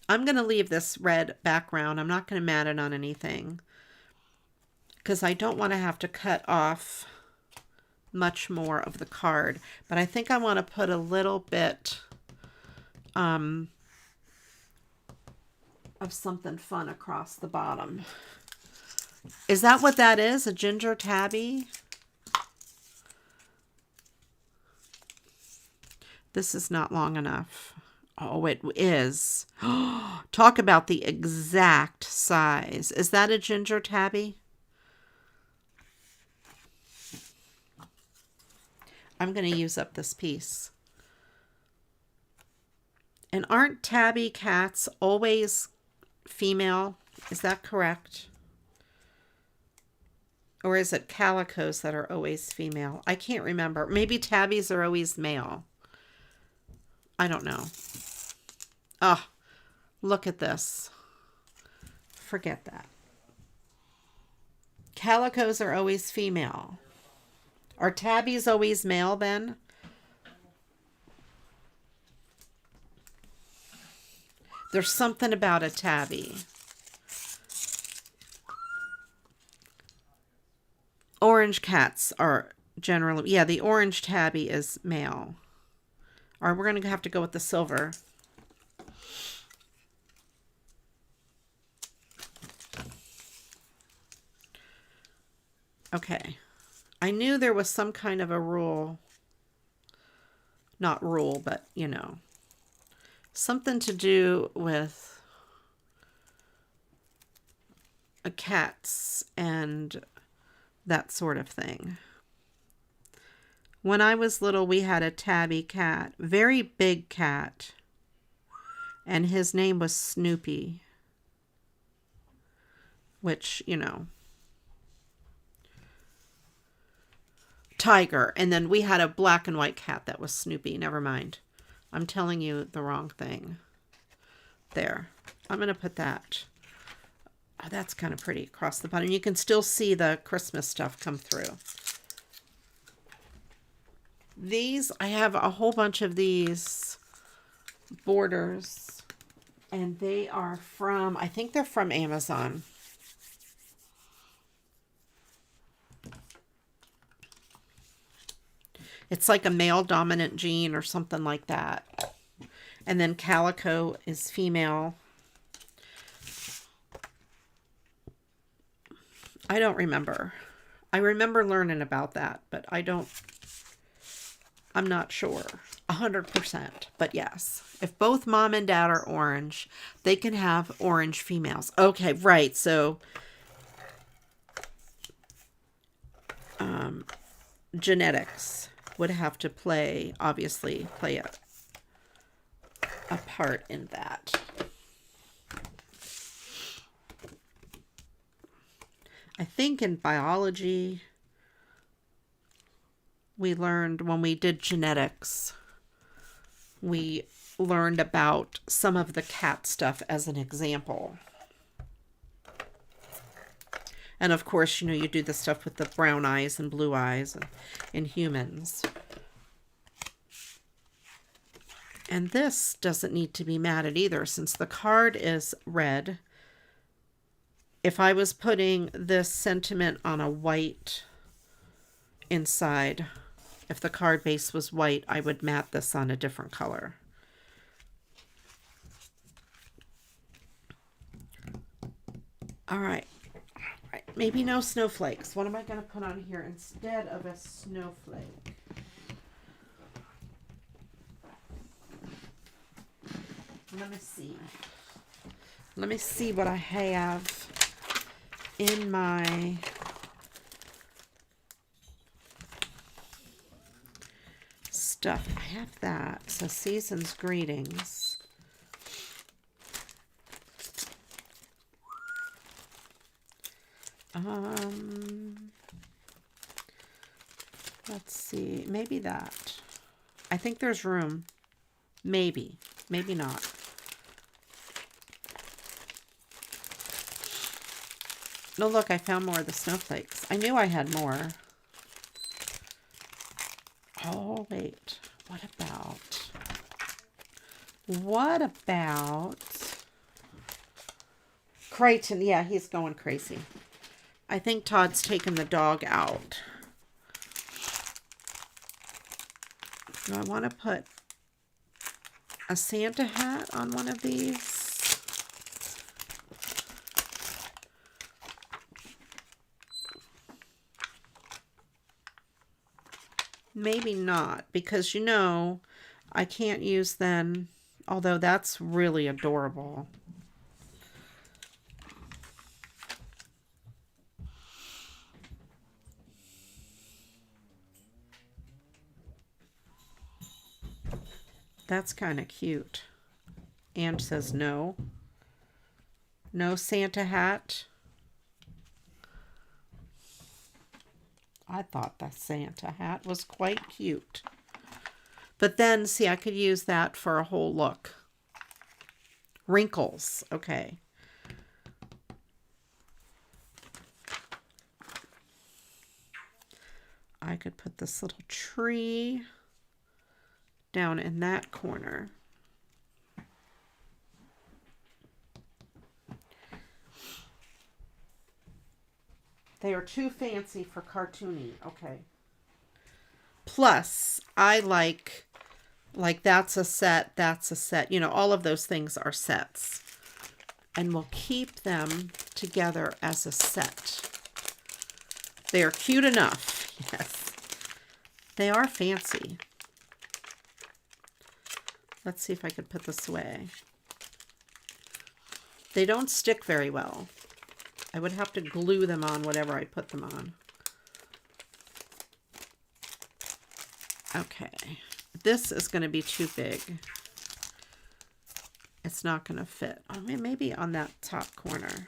I'm going to leave this red background. I'm not going to mat it on anything, because I don't want to have to cut off much more of the card. But I think I want to put a little bit of something fun across the bottom. Is that what that is? A ginger tabby? This is not long enough. Oh, it is. Talk about the exact size. Is that a ginger tabby? I'm going to use up this piece. And aren't tabby cats always female? Is that correct? Or is it calicos that are always female? I can't remember. Maybe tabbies are always male. I don't know. Oh, look at this. Forget that. Calicos are always female. Are tabbies always male then? There's something about a tabby. orange cats are generally, yeah, the orange tabby is male. Or we're going to have to go with the silver. Okay. I knew there was some kind of a rule. Not rule, but, you know. Something to do with cats and that sort of thing. When I was little, we had a tabby cat. Very big cat. And his name was Snoopy. Which, you know. Tiger. And then we had a black and white cat that was Snoopy. Never mind. I'm telling you the wrong thing. There. I'm going to put that. Oh, that's kind of pretty across the bottom. You can still see the Christmas stuff come through. These, I have a whole bunch of these borders. And they are from, I think they're from Amazon. It's like a male dominant gene or something like that. And then calico is female. I don't remember. I remember learning about that, but I'm not sure 100%. But yes, if both mom and dad are orange, they can have orange females. Okay, right. So genetics would have to obviously play a part in that. I think in biology, we learned when we did genetics, we learned about some of the cat stuff as an example. And of course, you know, you do the stuff with the brown eyes and blue eyes in humans. And this doesn't need to be matted either, since the card is red. If I was putting this sentiment on a white inside, if the card base was white, I would matte this on a different color. All right. Maybe no snowflakes. What am I going to put on here instead of a snowflake? Let me see. Let me see what I have in my stuff. I have that. So Season's Greetings. Let's see. Maybe that. I think there's room. Maybe. Maybe not. No, look, I found more of the snowflakes. I knew I had more. Oh, wait. What about Creighton? Yeah, he's going crazy. I think Todd's taken the dog out. Do I want to put a Santa hat on one of these? Maybe not, because you know, I can't use then, although that's really adorable. That's kind of cute. And says no. No Santa hat. I thought the Santa hat was quite cute. But then, see, I could use that for a whole look. Wrinkles. Okay. I could put this little tree down in that corner. They are too fancy for cartoony. Okay. Plus, I like that's a set, that's a set. You know, all of those things are sets. And we'll keep them together as a set. They are cute enough. Yes. They are fancy. Let's see if I could put this away. They don't stick very well. I would have to glue them on whatever I put them on. Okay. This is going to be too big. It's not going to fit. I mean, maybe on that top corner.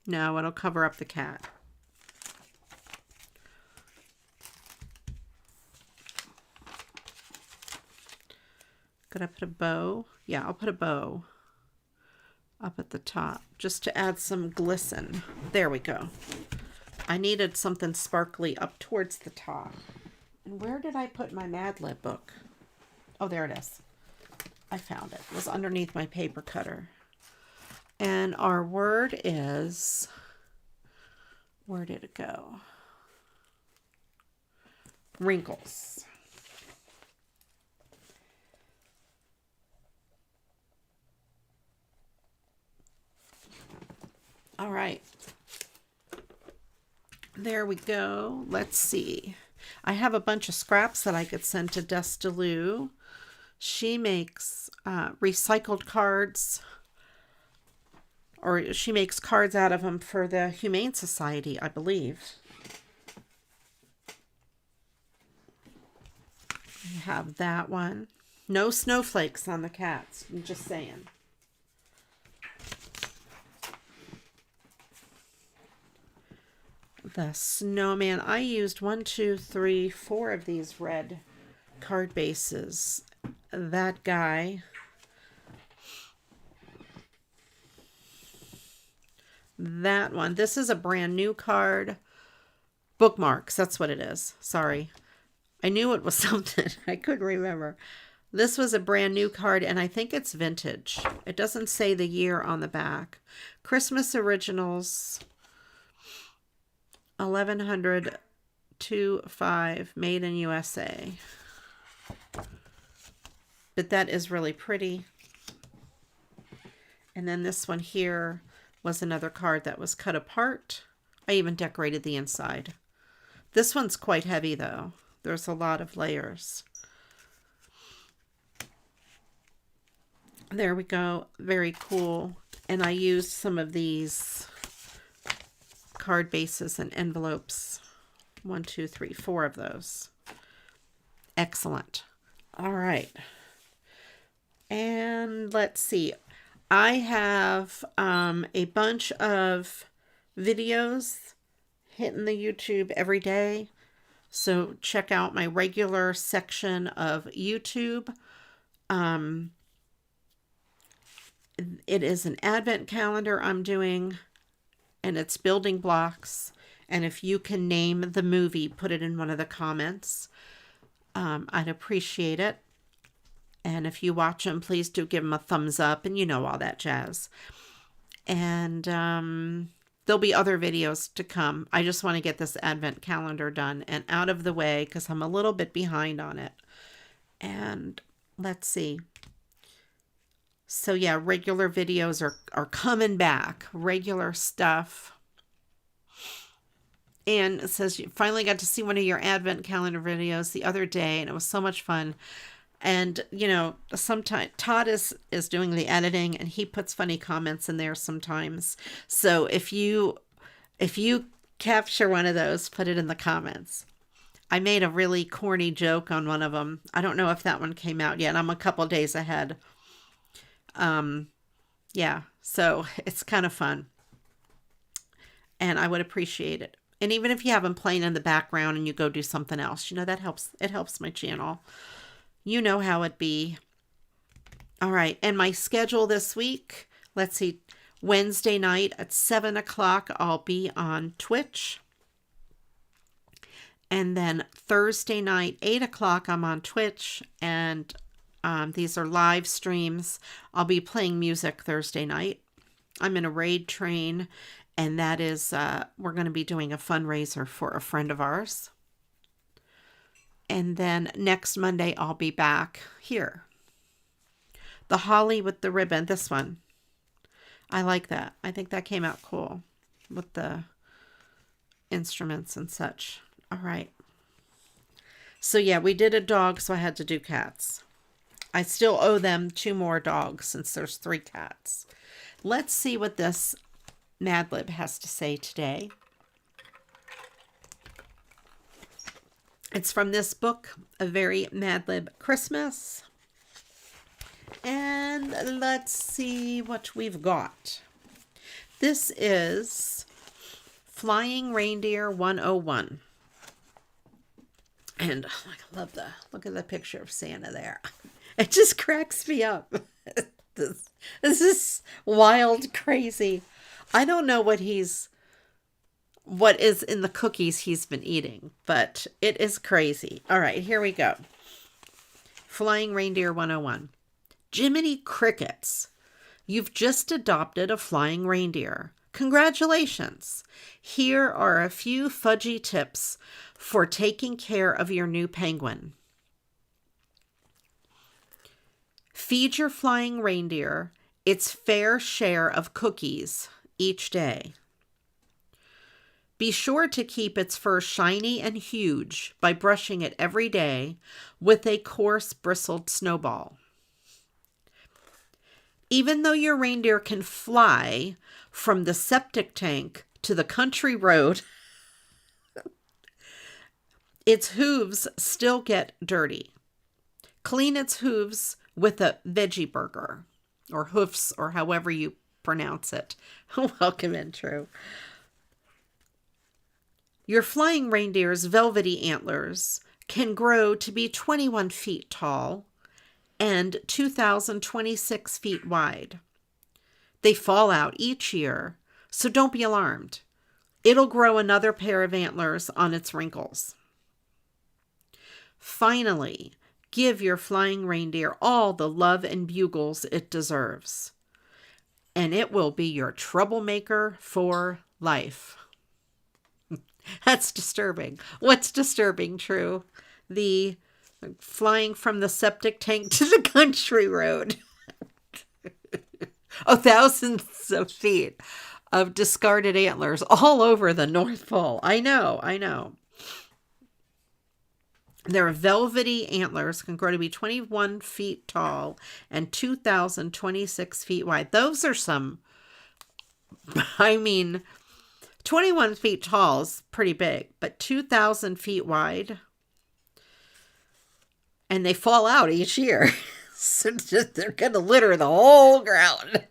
No, it'll cover up the cat. Could I put a bow? Yeah, I'll put a bow up at the top just to add some glisten. There we go. I needed something sparkly up towards the top. And where did I put my Mad Lib book? Oh, there it is. I found it. It was underneath my paper cutter. And our word is, where did it go? Wrinkles. All right. There we go. Let's see. I have a bunch of scraps that I could send to Destaloo. She makes recycled cards, or she makes cards out of them for the Humane Society, I believe. I have that one. No snowflakes on the cats. I'm just saying. The snowman. I used 1, 2, 3, 4 of these red card bases. That guy. That one. This is a brand new card. Bookmarks. That's what it is. Sorry. I knew it was something. I couldn't remember. This was a brand new card, and I think it's vintage. It doesn't say the year on the back. Christmas Originals. 1100-25, made in USA. But that is really pretty. And then this one here was another card that was cut apart. I even decorated the inside. This one's quite heavy though. There's a lot of layers. There we go. Very cool. And I used some of these card bases and envelopes. 1, 2, 3, 4 of those. Excellent. All right. And let's see. I have a bunch of videos hitting the YouTube every day. So check out my regular section of YouTube. It is an advent calendar I'm doing. And it's building blocks. And if you can name the movie, put it in one of the comments. I'd appreciate it. And if you watch them, please do give them a thumbs up and you know, all that jazz. And there'll be other videos to come. I just want to get this advent calendar done and out of the way because I'm a little bit behind on it. And let's see. So yeah, regular videos are coming back. Regular stuff. And it says you finally got to see one of your advent calendar videos the other day, and it was so much fun. And, you know, sometimes Todd is doing the editing, and he puts funny comments in there sometimes. So if you capture one of those, put it in the comments. I made a really corny joke on one of them. I don't know if that one came out yet. I'm a couple days ahead. Yeah, so it's kind of fun and I would appreciate it. And even if you have them playing in the background and you go do something else, you know, that helps. It helps my channel. You know how it be. All right. And my schedule this week, let's see, Wednesday night at 7 o'clock, I'll be on Twitch. And then Thursday night, 8 o'clock, I'm on Twitch. And These are live streams. I'll be playing music Thursday night. I'm in a raid train, and that is, we're going to be doing a fundraiser for a friend of ours. And then next Monday, I'll be back here. The holly with the ribbon, this one. I like that. I think that came out cool with the instruments and such. All right. So yeah, we did a dog, so I had to do cats. I still owe them 2 more dogs since there's 3 cats. Let's see what this Mad Lib has to say today. It's from this book, A Very Mad Lib Christmas. And let's see what we've got. This is Flying Reindeer 101. And oh, I love look at the picture of Santa there. It just cracks me up. This is wild, crazy. I don't know what is in the cookies he's been eating, but it is crazy. All right, here we go. Flying Reindeer 101. Jiminy Crickets, you've just adopted a flying reindeer. Congratulations. Here are a few fudgy tips for taking care of your new penguin. Feed your flying reindeer its fair share of cookies each day. Be sure to keep its fur shiny and huge by brushing it every day with a coarse bristled snowball. Even though your reindeer can fly from the septic tank to the country road, its hooves still get dirty. Clean its hooves with a veggie burger, or hoofs, or however you pronounce it. Welcome in, True. Your flying reindeer's velvety antlers can grow to be 21 feet tall and 2,026 feet wide. They fall out each year, so don't be alarmed. It'll grow another pair of antlers on its wrinkles. Finally, give your flying reindeer all the love and bugles it deserves, and it will be your troublemaker for life. That's disturbing. What's disturbing, True? The flying from the septic tank to the country road. Thousands of feet of discarded antlers all over the North Pole. I know. Their velvety antlers can grow to be 21 feet tall and 2,026 feet wide. Those are 21 feet tall is pretty big, but 2,000 feet wide. And they fall out each year. So they're going to litter the whole ground.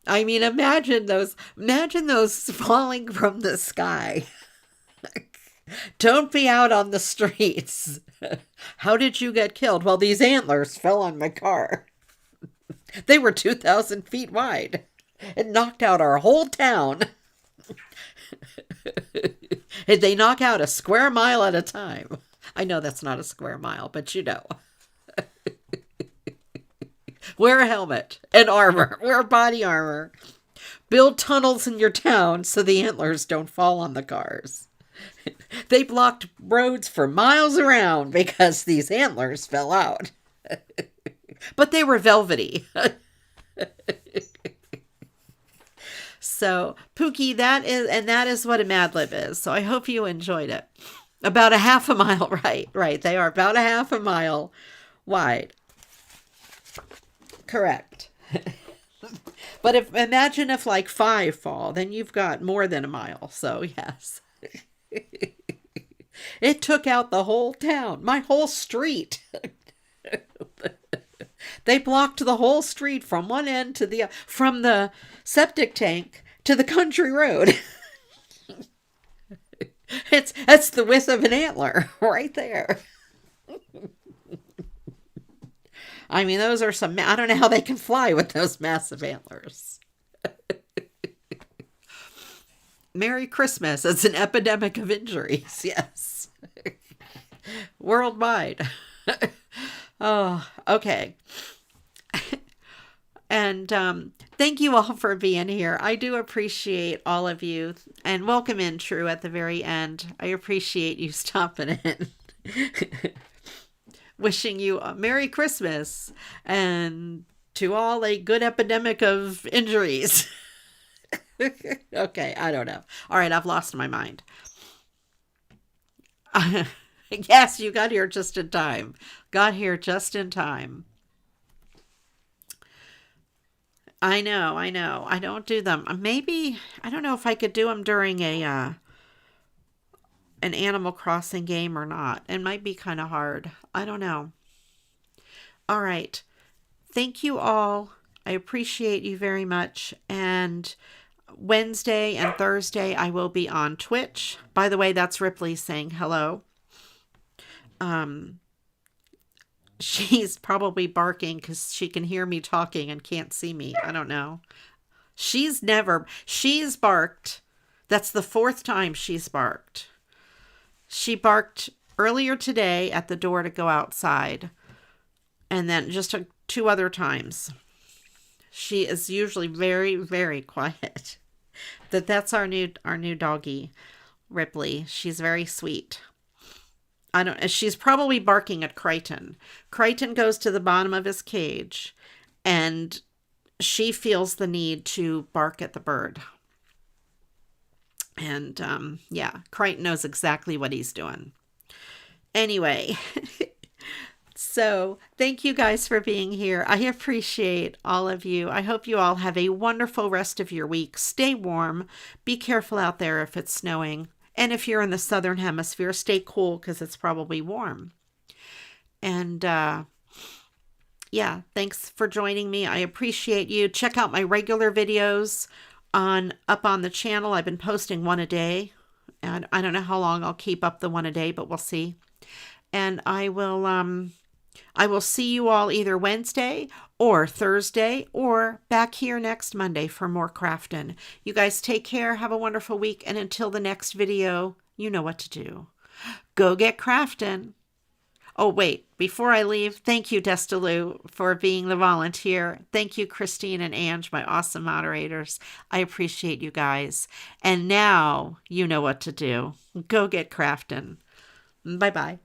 Imagine those falling from the sky. Don't be out on the streets. How did you get killed? Well, these antlers fell on my car. They were 2,000 feet wide. It knocked out our whole town. They knock out a square mile at a time. I know that's not a square mile, but you know. Wear a helmet and armor. Wear body armor. Build tunnels in your town so the antlers don't fall on the cars. They blocked roads for miles around because these antlers fell out. But they were velvety. So, Pookie, that is what a Mad Lib is. So I hope you enjoyed it. About a half a mile, right. They are about a half a mile wide. Correct. But imagine if like 5 fall, then you've got more than a mile. So yes. It took out the whole town, my whole street. They blocked the whole street from one end to from the septic tank to the country road. That's the width of an antler right there. Those are I don't know how they can fly with those massive antlers. Merry Christmas. It's an epidemic of injuries. Yes. worldwide. Oh, okay. And thank you all for being here. I do appreciate all of you. And welcome in, True, at the very end. I appreciate you stopping in. Wishing you a Merry Christmas and to all a good epidemic of injuries. Okay, I don't know. All right, I've lost my mind. Yes, you got here just in time. Got here just in time. I know. I don't do them. Maybe, I don't know if I could do them during an Animal Crossing game or not. It might be kind of hard. I don't know. All right. Thank you all. I appreciate you very much. And Wednesday and Thursday, I will be on Twitch. By the way, that's Ripley saying hello. She's probably barking because she can hear me talking and can't see me. I don't know. She's barked. That's the 4th time she's barked. She barked earlier today at the door to go outside. And then just 2 other times. She is usually very, very quiet. That's our new doggie, Ripley. She's very sweet. She's probably barking at Crichton. Crichton goes to the bottom of his cage and she feels the need to bark at the bird. And yeah, Crichton knows exactly what he's doing. Anyway, so thank you guys for being here. I appreciate all of you. I hope you all have a wonderful rest of your week. Stay warm. Be careful out there if it's snowing. And if you're in the southern hemisphere, stay cool because it's probably warm. And yeah, thanks for joining me. I appreciate you. Check out my regular videos up on the channel. I've been posting one a day. And I don't know how long I'll keep up the one a day, but we'll see. And I will see you all either Wednesday or Thursday or back here next Monday for more crafting. You guys take care. Have a wonderful week. And until the next video, you know what to do. Go get crafting. Oh, wait. Before I leave, thank you, Destalu, for being the volunteer. Thank you, Christine and Ange, my awesome moderators. I appreciate you guys. And now you know what to do. Go get crafting. Bye-bye.